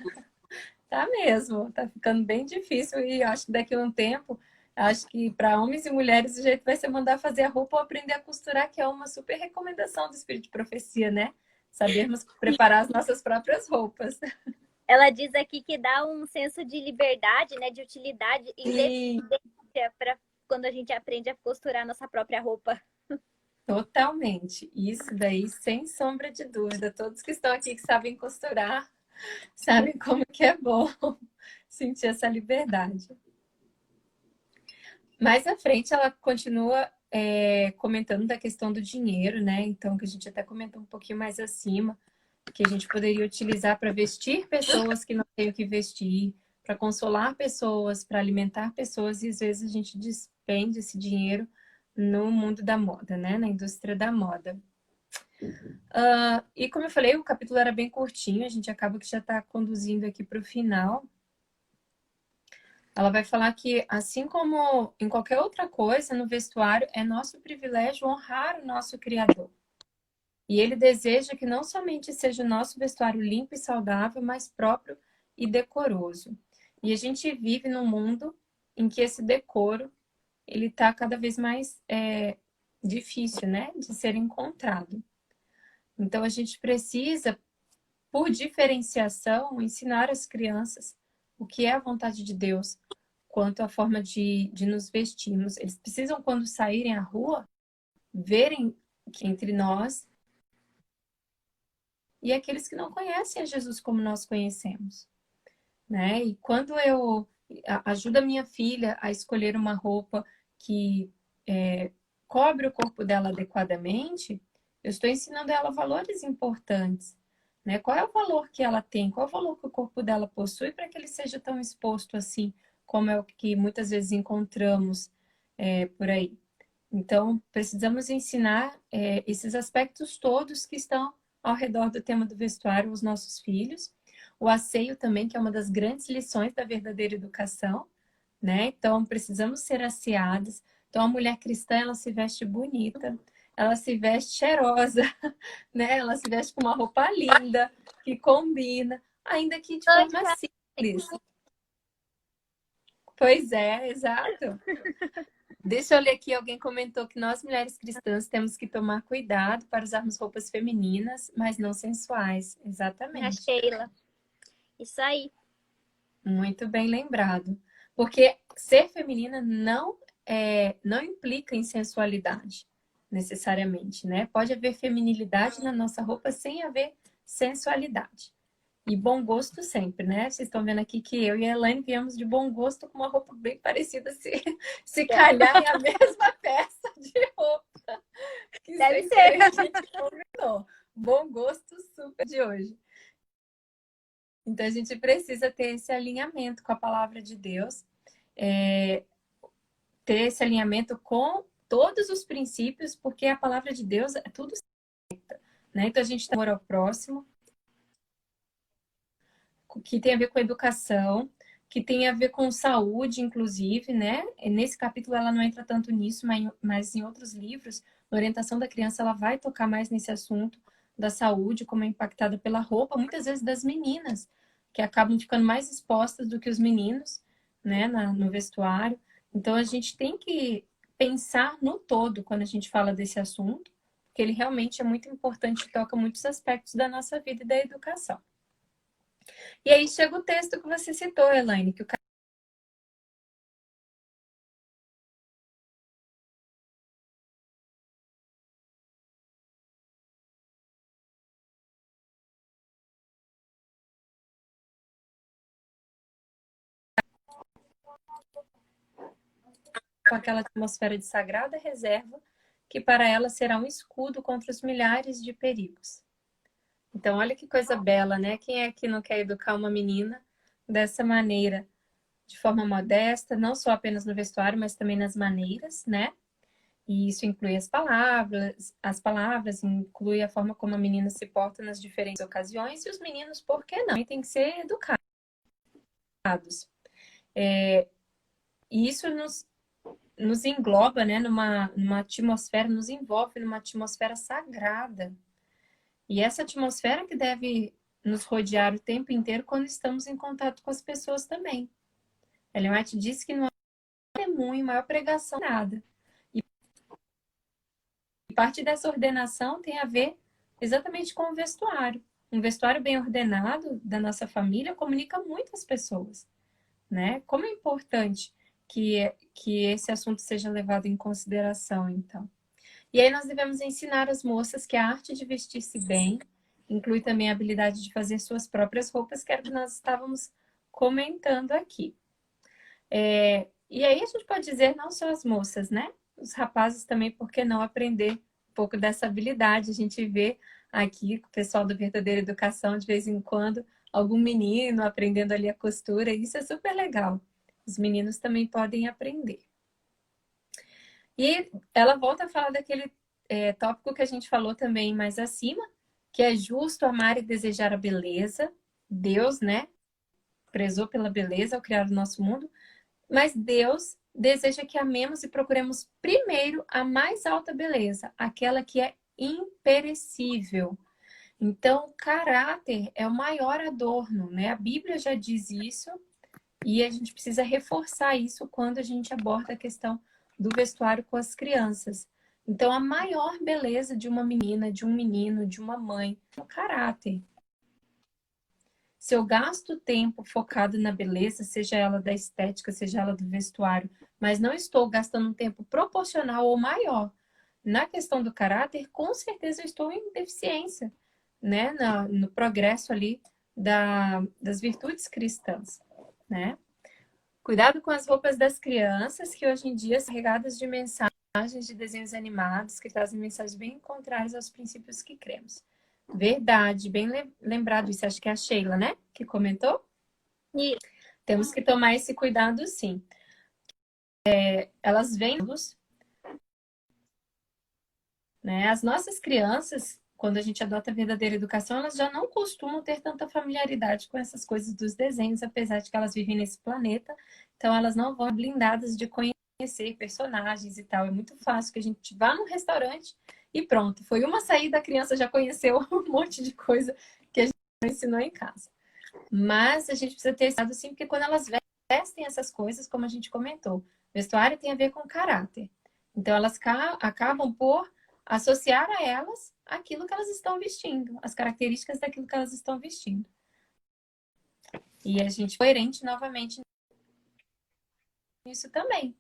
Tá mesmo, tá ficando bem difícil e acho que daqui a um tempo, acho que para homens e mulheres o jeito vai ser mandar fazer a roupa ou aprender a costurar, que é uma super recomendação do Espírito de Profecia, né? Sabermos preparar as nossas próprias roupas. Ela diz aqui que dá um senso de liberdade, né, de utilidade e Sim, independência para quando a gente aprende a costurar nossa própria roupa. totalmente. Isso daí, sem sombra de dúvida. Todos que estão aqui que sabem costurar, sabem como que é bom sentir essa liberdade. Mais à frente, ela continua comentando da questão do dinheiro, né? Então, que a gente até comentou um pouquinho mais acima, que a gente poderia utilizar para vestir pessoas que não têm o que vestir, para consolar pessoas, para alimentar pessoas, e às vezes a gente despende esse dinheiro no mundo da moda, né? Na indústria da moda. E como eu falei, o capítulo era bem curtinho, a gente acaba que já está conduzindo aqui para o final. Ela vai falar que, assim como em qualquer outra coisa, no vestuário, é nosso privilégio honrar o nosso Criador. E ele deseja que não somente seja o nosso vestuário limpo e saudável, mas próprio e decoroso. E a gente vive num mundo em que esse decoro ele está cada vez mais difícil, né, de ser encontrado. Então a gente precisa, por diferenciação, ensinar as crianças o que é a vontade de Deus quanto à forma de nos vestirmos. Eles precisam, quando saírem à rua, verem que entre nós e aqueles que não conhecem a Jesus como nós conhecemos, né? E quando eu ajudo a minha filha a escolher uma roupa que cobre o corpo dela adequadamente, eu estou ensinando ela valores importantes, né? Qual é o valor que ela tem? Qual é o valor que o corpo dela possui para que ele seja tão exposto assim, como é o que muitas vezes encontramos por aí? Então, precisamos ensinar esses aspectos todos que estão ao redor do tema do vestuário aos nossos filhos. O asseio também, que é uma das grandes lições da verdadeira educação, né? Então, precisamos ser asseadas. Então, a mulher cristã, ela se veste bonita, ela se veste cheirosa, né? Ela se veste com uma roupa linda, que combina, ainda que de forma simples. Pois é, exato. Deixa eu ler aqui, alguém comentou que nós, mulheres cristãs, temos que tomar cuidado para usarmos roupas femininas, mas não sensuais. A Exatamente. Sheila. Isso aí. Muito bem lembrado. Porque ser feminina não implica em sensualidade, necessariamente, né? Pode haver feminilidade na nossa roupa sem haver sensualidade. E bom gosto sempre, né? Vocês estão vendo aqui que eu e a Elaine viemos de bom gosto com uma roupa bem parecida, se calhar é a mesma peça de roupa que Deve sem ser. querer a gente combinou. Bom gosto super de hoje. Então a gente precisa ter esse alinhamento com a palavra de Deus, ter esse alinhamento com todos os princípios, porque a palavra de Deus é tudo certa, né? Então a gente tem amor ao próximo, que tem a ver com educação, que tem a ver com saúde, inclusive, né? Nesse capítulo ela não entra tanto nisso, mas em outros livros, na orientação da criança, ela vai tocar mais nesse assunto da saúde, como é impactada pela roupa, muitas vezes das meninas, que acabam ficando mais expostas do que os meninos, né, no vestuário. Então a gente tem que pensar no todo quando a gente fala desse assunto, porque ele realmente é muito importante e toca muitos aspectos da nossa vida e da educação. E aí chega o texto que você citou, Elaine, que o com aquela atmosfera de sagrada reserva, que para ela será um escudo contra os milhares de perigos. Então, olha que coisa bela, né? Quem é que não quer educar uma menina dessa maneira, de forma modesta, não só apenas no vestuário, mas também nas maneiras, né? E isso inclui as palavras, inclui a forma como a menina se porta nas diferentes ocasiões, e os meninos, por que não? Tem que ser educados. E isso nos engloba, né, numa atmosfera, nos envolve numa atmosfera sagrada. E essa atmosfera que deve nos rodear o tempo inteiro quando estamos em contato com as pessoas também. Ellen White disse que não há testemunho, maior pregação, nada. E parte dessa ordenação tem a ver exatamente com o vestuário. Um vestuário bem ordenado da nossa família comunica muito às pessoas, né? Como é importante que esse assunto seja levado em consideração, então. E aí nós devemos ensinar as moças que a arte de vestir-se bem inclui também a habilidade de fazer suas próprias roupas, que era o que nós estávamos comentando aqui. E aí a gente pode dizer não só as moças, né? Os rapazes também, por que não aprender um pouco dessa habilidade? A gente vê aqui com o pessoal do Verdadeira Educação, de vez em quando, algum menino aprendendo ali a costura, e isso é super legal. Os meninos também podem aprender. E ela volta a falar daquele tópico que a gente falou também mais acima, que é justo amar e desejar a beleza. Deus, né, prezou pela beleza ao criar o nosso mundo, mas Deus deseja que amemos e procuremos primeiro a mais alta beleza, aquela que é imperecível. Então, caráter é o maior adorno, né? A Bíblia já diz isso e a gente precisa reforçar isso quando a gente aborda a questão do vestuário com as crianças. Então, a maior beleza de uma menina, de um menino, de uma mãe, é o caráter. Se eu gasto tempo focado na beleza, seja ela da estética, seja ela do vestuário, mas não estou gastando um tempo proporcional ou maior na questão do caráter, com certeza eu estou em deficiência, né? No progresso ali das virtudes cristãs, né? Cuidado com as roupas das crianças, que hoje em dia são regadas de mensagens de desenhos animados, que trazem mensagens bem contrárias aos princípios que cremos. Verdade, bem lembrado isso. Acho que é a Sheila, né? Que comentou. E Temos que tomar esse cuidado, sim. Elas vêm, né? As nossas crianças, quando a gente adota a verdadeira educação, elas já não costumam ter tanta familiaridade com essas coisas dos desenhos, apesar de que elas vivem nesse planeta. Então, elas não vão blindadas de conhecer personagens e tal. É muito fácil que a gente vá num restaurante e pronto. Foi uma saída, a criança já conheceu um monte de coisa que a gente não ensinou em casa. Mas a gente precisa ter esse lado sim, porque quando elas vestem essas coisas, como a gente comentou, vestuário tem a ver com caráter. Então, elas acabam por associar a elas aquilo que elas estão vestindo, as características daquilo que elas estão vestindo. E a gente é coerente novamente nisso também.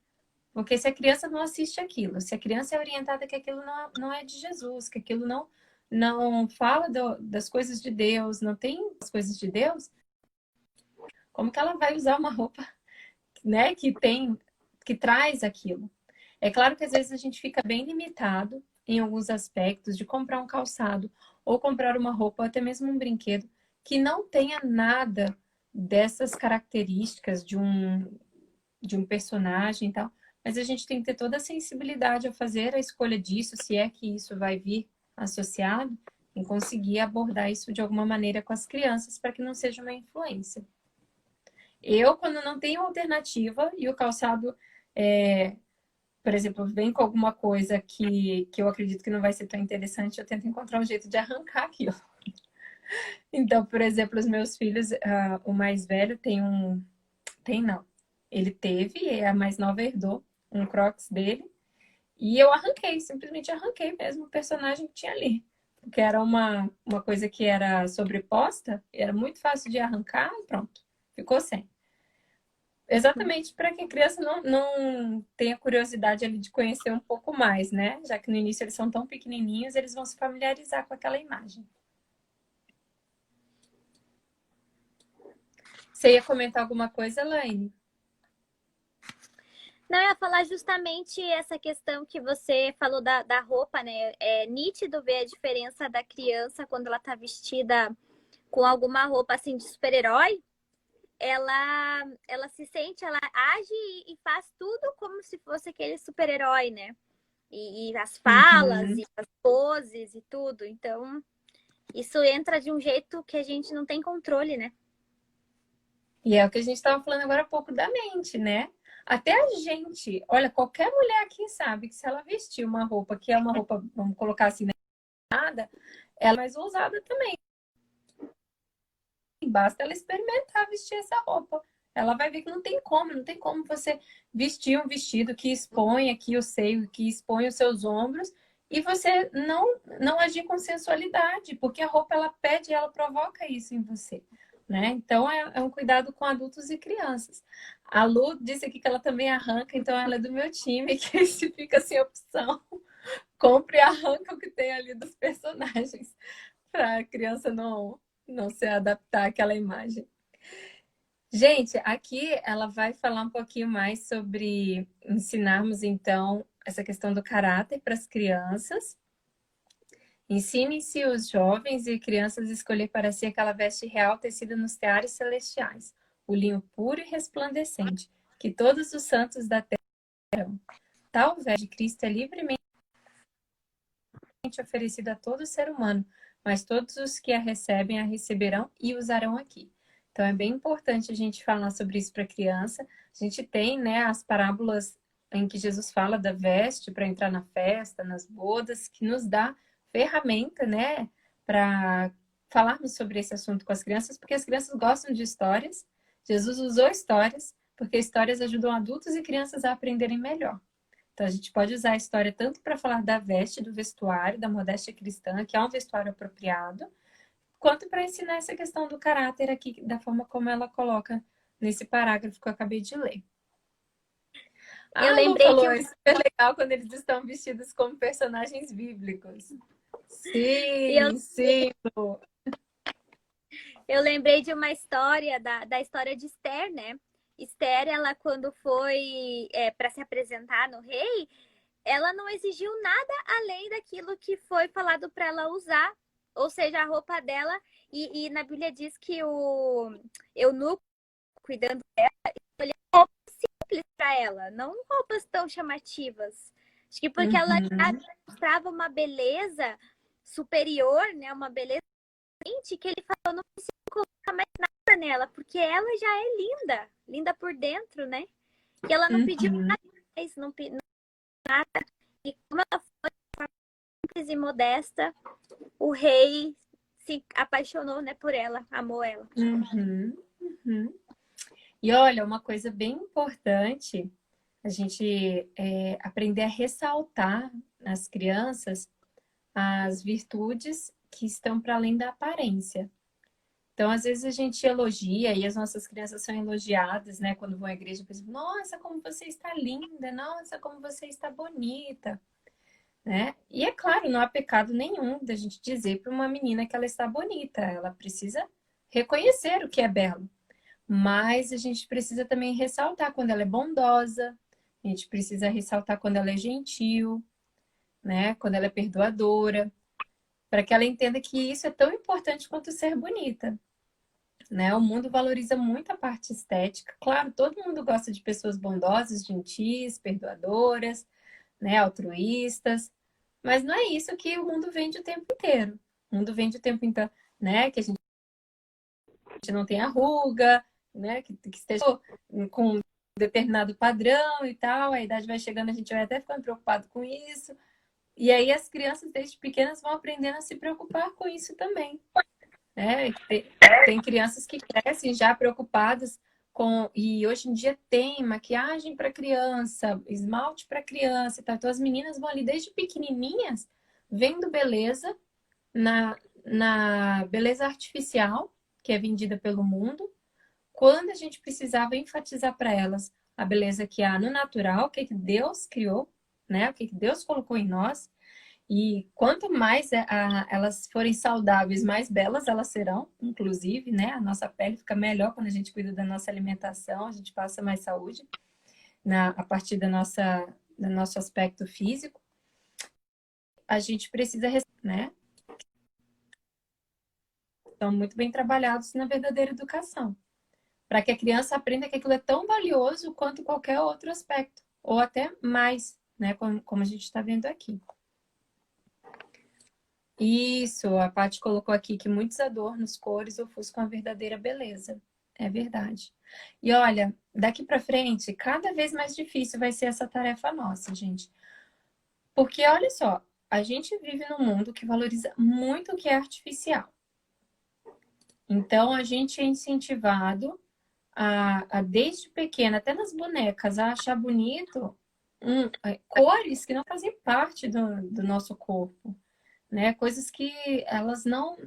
Porque se a criança não assiste aquilo, se a criança é orientada que aquilo não é de Jesus, que aquilo não fala das coisas de Deus, não tem as coisas de Deus, como que ela vai usar uma roupa, né, que traz aquilo? É claro que às vezes a gente fica bem limitado em alguns aspectos de comprar um calçado ou comprar uma roupa, ou até mesmo um brinquedo que não tenha nada dessas características de um personagem e tal. Mas a gente tem que ter toda a sensibilidade ao fazer a escolha disso, se é que isso vai vir associado, em conseguir abordar isso de alguma maneira com as crianças para que não seja uma influência. Eu, quando não tenho alternativa e o calçado, por exemplo, vem com alguma coisa que eu acredito que não vai ser tão interessante, eu tento encontrar um jeito de arrancar aquilo. Então, por exemplo, os meus filhos, o mais velho ele teve, a mais nova herdou um Crocs dele, e eu arranquei, simplesmente arranquei mesmo o personagem que tinha ali. Porque era uma coisa que era sobreposta, era muito fácil de arrancar e pronto, ficou sem. Exatamente para que a criança não tenha curiosidade ali de conhecer um pouco mais, né? Já que no início eles são tão pequenininhos, eles vão se familiarizar com aquela imagem. Você ia comentar alguma coisa, Elaine? Não, eu ia falar justamente essa questão que você falou da roupa, né? É nítido ver a diferença da criança quando ela tá vestida com alguma roupa assim de super-herói. Ela se sente, ela age e faz tudo como se fosse aquele super-herói, né? E as falas, Uhum. e as poses e tudo. Então, isso entra de um jeito que a gente não tem controle, né? E é o que a gente estava falando agora há pouco da mente, né? Até a gente, olha, qualquer mulher aqui sabe que se ela vestir uma roupa que é uma roupa, vamos colocar assim, nada, ela é mais ousada também. Basta ela experimentar vestir essa roupa. Ela vai ver que não tem como você vestir um vestido que expõe aqui o seio, que expõe os seus ombros, e você não agir com sensualidade, porque a roupa ela pede, ela provoca isso em você, né? Então é um cuidado com adultos e crianças. A Lu disse aqui que ela também arranca, então ela é do meu time, que se fica sem opção, compre e arranca o que tem ali dos personagens, para a criança não se adaptar àquela imagem. Gente, aqui ela vai falar um pouquinho mais sobre ensinarmos, então, essa questão do caráter para as crianças. Ensine-se os jovens e crianças a escolher para si aquela veste real tecida nos teares celestiais, o linho puro e resplandecente, que todos os santos da terra terão. Tal veste de Cristo é livremente oferecida a todo ser humano, mas todos os que a recebem a receberão e usarão aqui. Então é bem importante a gente falar sobre isso para a criança. A gente tem, né, as parábolas em que Jesus fala da veste para entrar na festa, nas bodas, que nos dá ferramenta, né, para falarmos sobre esse assunto com as crianças, porque as crianças gostam de histórias. Jesus usou histórias, porque histórias ajudam adultos e crianças a aprenderem melhor. Então, a gente pode usar a história tanto para falar da veste, do vestuário, da modéstia cristã, que é um vestuário apropriado, quanto para ensinar essa questão do caráter aqui, da forma como ela coloca nesse parágrafo que eu acabei de ler. Eu A Lu lembrei de falou, um, é super legal quando eles estão vestidos como personagens bíblicos. eu, Sim, sim, Lu. eu lembrei de uma história da história de Esther, né? Esther, ela quando foi para se apresentar no rei, ela não exigiu nada além daquilo que foi falado para ela usar, ou seja, a roupa dela. E na Bíblia diz que o eunuco cuidando para ela, não roupas tão chamativas. Acho que porque ela já Uhum, mostrava uma beleza superior, né? Uma beleza que ele falou, não precisa colocar mais nada nela, porque ela já é linda, linda por dentro, né? Que ela não pediu uhum, nada mais, não pediu nada. E como ela foi simples e modesta, o rei se apaixonou, né, por ela, amou ela. uhum, uhum. E olha, uma coisa bem importante, a gente aprender a ressaltar nas crianças as virtudes que estão para além da aparência. Então, às vezes a gente elogia e as nossas crianças são elogiadas, né? Quando vão à igreja, por exemplo, nossa, como você está linda, nossa, como você está bonita, né? E é claro, não há pecado nenhum da gente dizer para uma menina que ela está bonita, ela precisa reconhecer o que é belo. Mas a gente precisa também ressaltar quando ela é bondosa, a gente precisa ressaltar quando ela é gentil, né? Quando ela é perdoadora, para que ela entenda que isso é tão importante quanto ser bonita, né? O mundo valoriza muito a parte estética. Claro, todo mundo gosta de pessoas bondosas, gentis, perdoadoras, né? Altruístas, mas não é isso que o mundo vende o tempo inteiro. O mundo vende o tempo inteiro, né? Que a gente não tenha ruga, né? Que esteja com um determinado padrão e tal. A idade vai chegando, a gente vai até ficando preocupado com isso. E aí as crianças desde pequenas vão aprendendo a se preocupar com isso também. Né? Tem crianças que crescem já preocupadas com. E hoje em dia tem maquiagem para criança, esmalte para criança e tal. Então as meninas vão ali desde pequenininhas vendo beleza na beleza artificial que é vendida pelo mundo, quando a gente precisava enfatizar para elas a beleza que há no natural, o que Deus criou, né? O que Deus colocou em nós. E quanto mais elas forem saudáveis, mais belas elas serão, inclusive, né? A nossa pele fica melhor quando a gente cuida da nossa alimentação, a gente passa mais saúde. a partir do nosso aspecto físico, a gente precisa, né? Estão muito bem trabalhados na verdadeira educação, para que a criança aprenda que aquilo é tão valioso quanto qualquer outro aspecto, ou até mais, né? Como a gente está vendo aqui. Isso, a Paty colocou aqui que muitos adornos, cores ofuscam a verdadeira beleza. É verdade. E olha, daqui para frente, cada vez mais difícil vai ser essa tarefa nossa, gente. Porque olha só, a gente vive num mundo que valoriza muito o que é artificial. Então, a gente é incentivado desde pequena, até nas bonecas, a achar bonito cores que não fazem parte do nosso corpo, né? Coisas que elas não...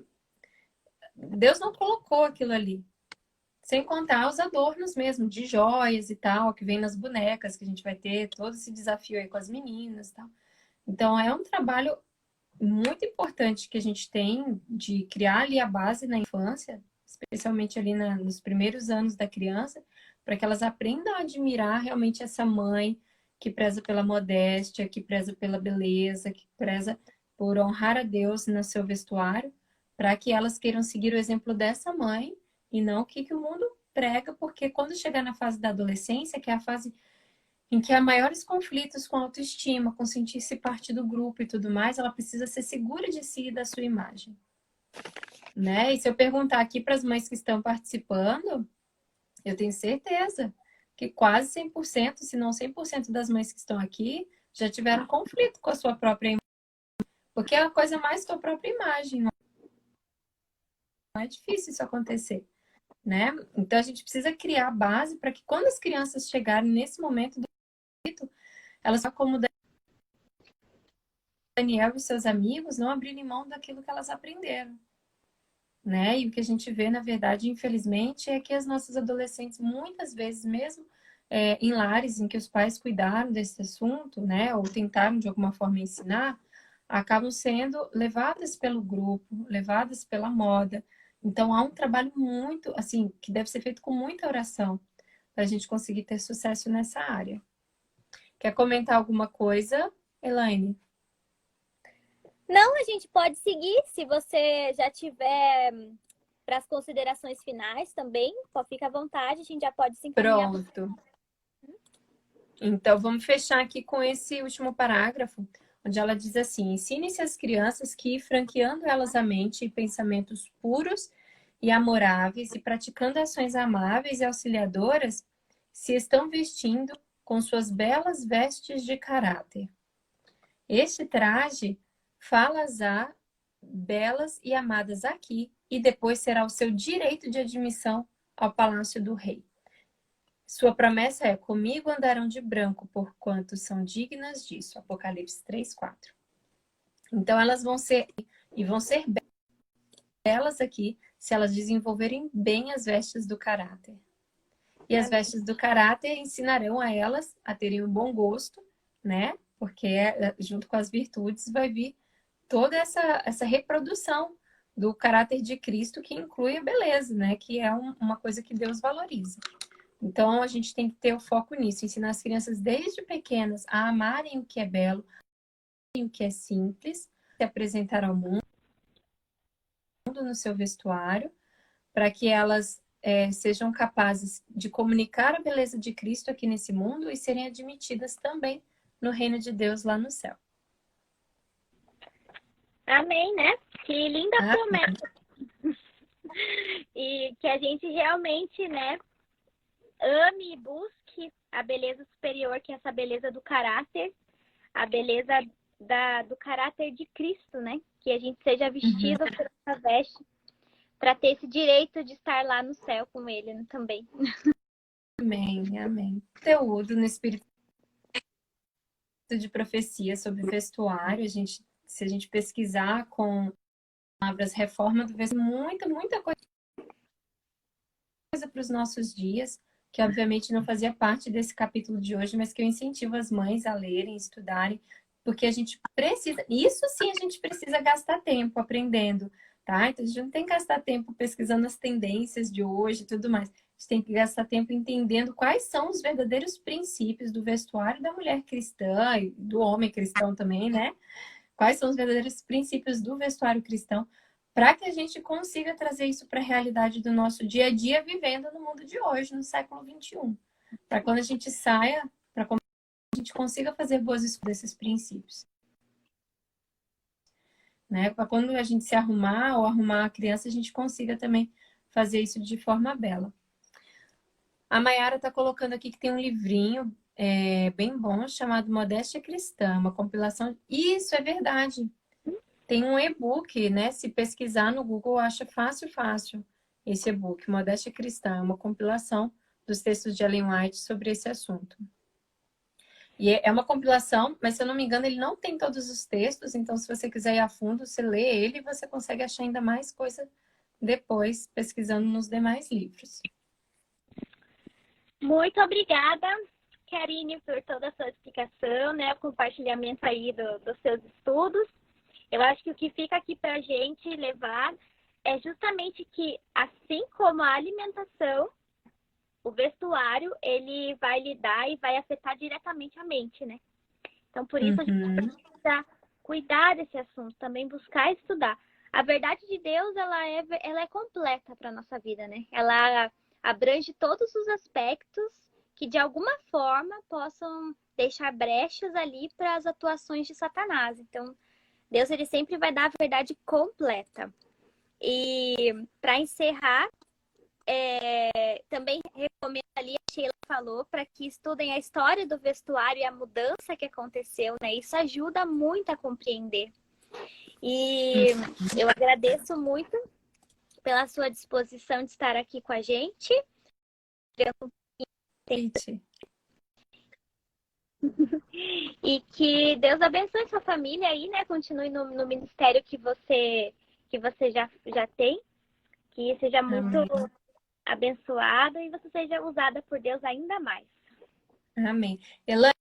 Deus não colocou aquilo ali. Sem contar os adornos mesmo, de joias e tal, que vem nas bonecas, que a gente vai ter todo esse desafio aí com as meninas e tal. Então, é um trabalho muito importante que a gente tem de criar ali a base na infância, especialmente ali nos primeiros anos da criança, para que elas aprendam a admirar realmente essa mãe que preza pela modéstia, que preza pela beleza, que preza por honrar a Deus no seu vestuário, para que elas queiram seguir o exemplo dessa mãe e não o que o mundo prega, porque quando chegar na fase da adolescência, que é a fase em que há maiores conflitos com a autoestima, com sentir-se parte do grupo e tudo mais, ela precisa ser segura de si e da sua imagem, né? E se eu perguntar aqui para as mães que estão participando, eu tenho certeza que quase 100%, se não 100% das mães que estão aqui já tiveram conflito com a sua própria imagem, porque é a coisa mais tua própria imagem, não é difícil isso acontecer, né? Então a gente precisa criar a base para que quando as crianças chegarem nesse momento do conflito, elas são como Daniel e seus amigos não abrirem mão daquilo que elas aprenderam, né? E o que a gente vê, na verdade, infelizmente, é que as nossas adolescentes, muitas vezes mesmo, em lares em que os pais cuidaram desse assunto, né? Ou tentaram, de alguma forma, ensinar, acabam sendo levadas pelo grupo, levadas pela moda. Então, há um trabalho muito, assim, que deve ser feito com muita oração para a gente conseguir ter sucesso nessa área. Quer comentar alguma coisa, Elaine? Não, a gente pode seguir. Se você já tiver para as considerações finais também, fica à vontade, a gente já pode se encaminhar. Pronto. Então, vamos fechar aqui com esse último parágrafo, onde ela diz assim: ensine-se às crianças que, franqueando elas a mente e pensamentos puros e amoráveis e praticando ações amáveis e auxiliadoras, se estão vestindo com suas belas vestes de caráter. Este traje fala-as belas e amadas aqui, e depois será o seu direito de admissão ao palácio do rei. Sua promessa é: comigo andarão de branco, porquanto são dignas disso. Apocalipse 3:4. Então elas vão ser belas aqui se elas desenvolverem bem as vestes do caráter. E as vestes do caráter ensinarão a elas a terem um bom gosto, né? Porque junto com as virtudes vai vir toda essa reprodução do caráter de Cristo, que inclui a beleza, né? Que é uma coisa que Deus valoriza. Então, a gente tem que ter o foco nisso, ensinar as crianças desde pequenas a amarem o que é belo, o que é simples, se apresentar ao mundo no seu vestuário, para que elas sejam capazes de comunicar a beleza de Cristo aqui nesse mundo e serem admitidas também no reino de Deus lá no céu. Amém, né? Que linda promessa. E que a gente realmente, né, ame e busque a beleza superior, que é essa beleza do caráter, a beleza do caráter de Cristo, né? Que a gente seja vestida por essa veste para ter esse direito de estar lá no céu com ele também. Amém, amém. Conteúdo no espírito de profecia sobre vestuário, se a gente pesquisar com palavras reforma do vestuário, muita coisa para os nossos dias, que obviamente não fazia parte desse capítulo de hoje, mas que eu incentivo as mães a lerem, estudarem, porque a gente precisa, isso sim a gente precisa gastar tempo aprendendo, tá? Então a gente não tem que gastar tempo pesquisando as tendências de hoje e tudo mais. A gente tem que gastar tempo entendendo quais são os verdadeiros princípios do vestuário da mulher cristã e do homem cristão também, né? Quais são os verdadeiros princípios do vestuário cristão, para que a gente consiga trazer isso para a realidade do nosso dia a dia, vivendo no mundo de hoje, no século XXI. Para quando a gente saia, para que a gente consiga fazer boas escolhas desses princípios. Né? Para quando a gente se arrumar ou arrumar a criança, a gente consiga também fazer isso de forma bela. A Mayara está colocando aqui que tem um livrinho bem bom chamado Modéstia Cristã, uma compilação. Isso é verdade. Tem um e-book, né? Se pesquisar no Google, acha fácil esse e-book, Modéstia Cristã, é uma compilação dos textos de Ellen White sobre esse assunto. E é uma compilação, mas se eu não me engano, ele não tem todos os textos, então se você quiser ir a fundo, você lê ele e você consegue achar ainda mais coisa depois, pesquisando nos demais livros. Muito obrigada, Karine, por toda a sua explicação, né? O compartilhamento aí dos seus estudos. Eu acho que o que fica aqui para a gente levar é justamente que, assim como a alimentação, o vestuário, ele vai lidar e vai afetar diretamente a mente, né? Então, por isso, a gente precisa cuidar desse assunto, também buscar estudar. A verdade de Deus, ela é completa para a nossa vida, né? Ela abrange todos os aspectos que, de alguma forma, possam deixar brechas ali para as atuações de Satanás. Então, Deus, ele sempre vai dar a verdade completa. E, para encerrar, também recomendo ali, a Sheila falou, para que estudem a história do vestuário e a mudança que aconteceu, né? Isso ajuda muito a compreender. E eu agradeço muito pela sua disposição de estar aqui com a gente. E que Deus abençoe sua família aí, né? Continue no ministério que você já tem. Que seja muito abençoada e você seja usada por Deus ainda mais. Amém. Elaine,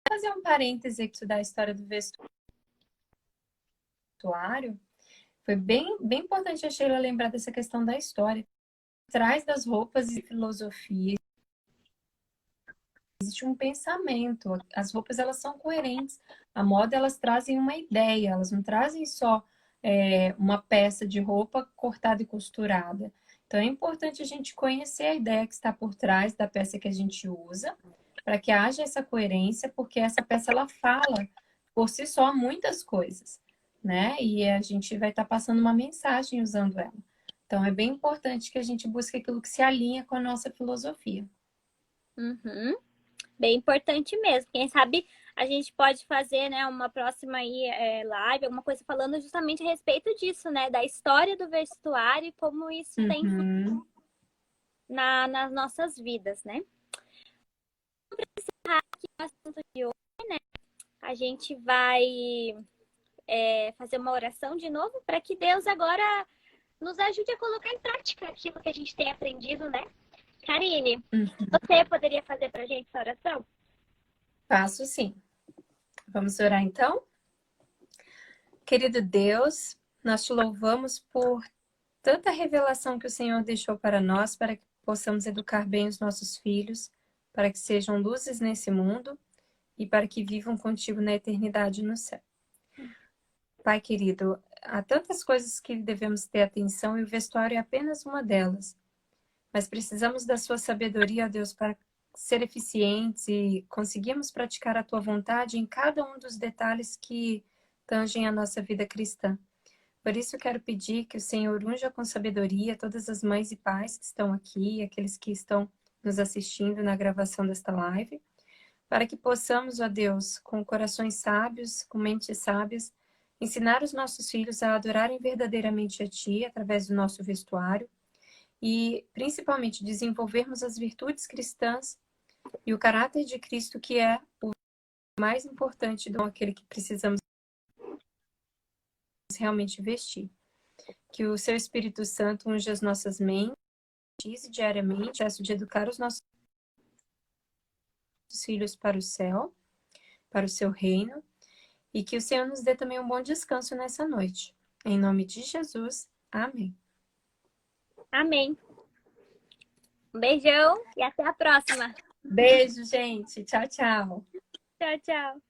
vou fazer um parêntese aqui da história do vestuário. Foi bem importante a Sheila lembrar dessa questão da história. Atrás das roupas e filosofia existe um pensamento. As roupas, elas são coerentes. A moda, elas trazem uma ideia. Elas não trazem só uma peça de roupa cortada e costurada. Então, é importante a gente conhecer a ideia que está por trás da peça que a gente usa, para que haja essa coerência, porque essa peça, ela fala por si só muitas coisas, né? E a gente vai estar passando uma mensagem usando ela. Então, é bem importante que a gente busque aquilo que se alinha com a nossa filosofia. Bem importante mesmo. Quem sabe a gente pode fazer, né, uma próxima aí, live, alguma coisa falando justamente a respeito disso, né? Da história do vestuário e como isso tem nas nossas vidas, né? Para encerrar aqui o assunto de hoje, né? A gente vai fazer uma oração de novo para que Deus agora nos ajude a colocar em prática aquilo que a gente tem aprendido, né? Karine, você poderia fazer para a gente essa oração? Faço sim. Vamos orar então? Querido Deus, nós te louvamos por tanta revelação que o Senhor deixou para nós, para que possamos educar bem os nossos filhos, para que sejam luzes nesse mundo e para que vivam contigo na eternidade no céu. Pai querido, há tantas coisas que devemos ter atenção e o vestuário é apenas uma delas. Mas precisamos da sua sabedoria, ó Deus, para ser eficientes e conseguirmos praticar a tua vontade em cada um dos detalhes que tangem a nossa vida cristã. Por isso, quero pedir que o Senhor unja com sabedoria todas as mães e pais que estão aqui, aqueles que estão nos assistindo na gravação desta live, para que possamos, ó Deus, com corações sábios, com mentes sábias, ensinar os nossos filhos a adorarem verdadeiramente a Ti através do nosso vestuário e, principalmente, desenvolvermos as virtudes cristãs e o caráter de Cristo, que é o mais importante do aquele que precisamos realmente vestir. Que o Seu Espírito Santo unja as nossas mentes diariamente, peço de educar os nossos filhos para o céu, para o Seu reino, e que o Senhor nos dê também um bom descanso nessa noite. Em nome de Jesus, amém. Amém. Um beijão e até a próxima. Beijo, gente. Tchau, tchau. Tchau, tchau.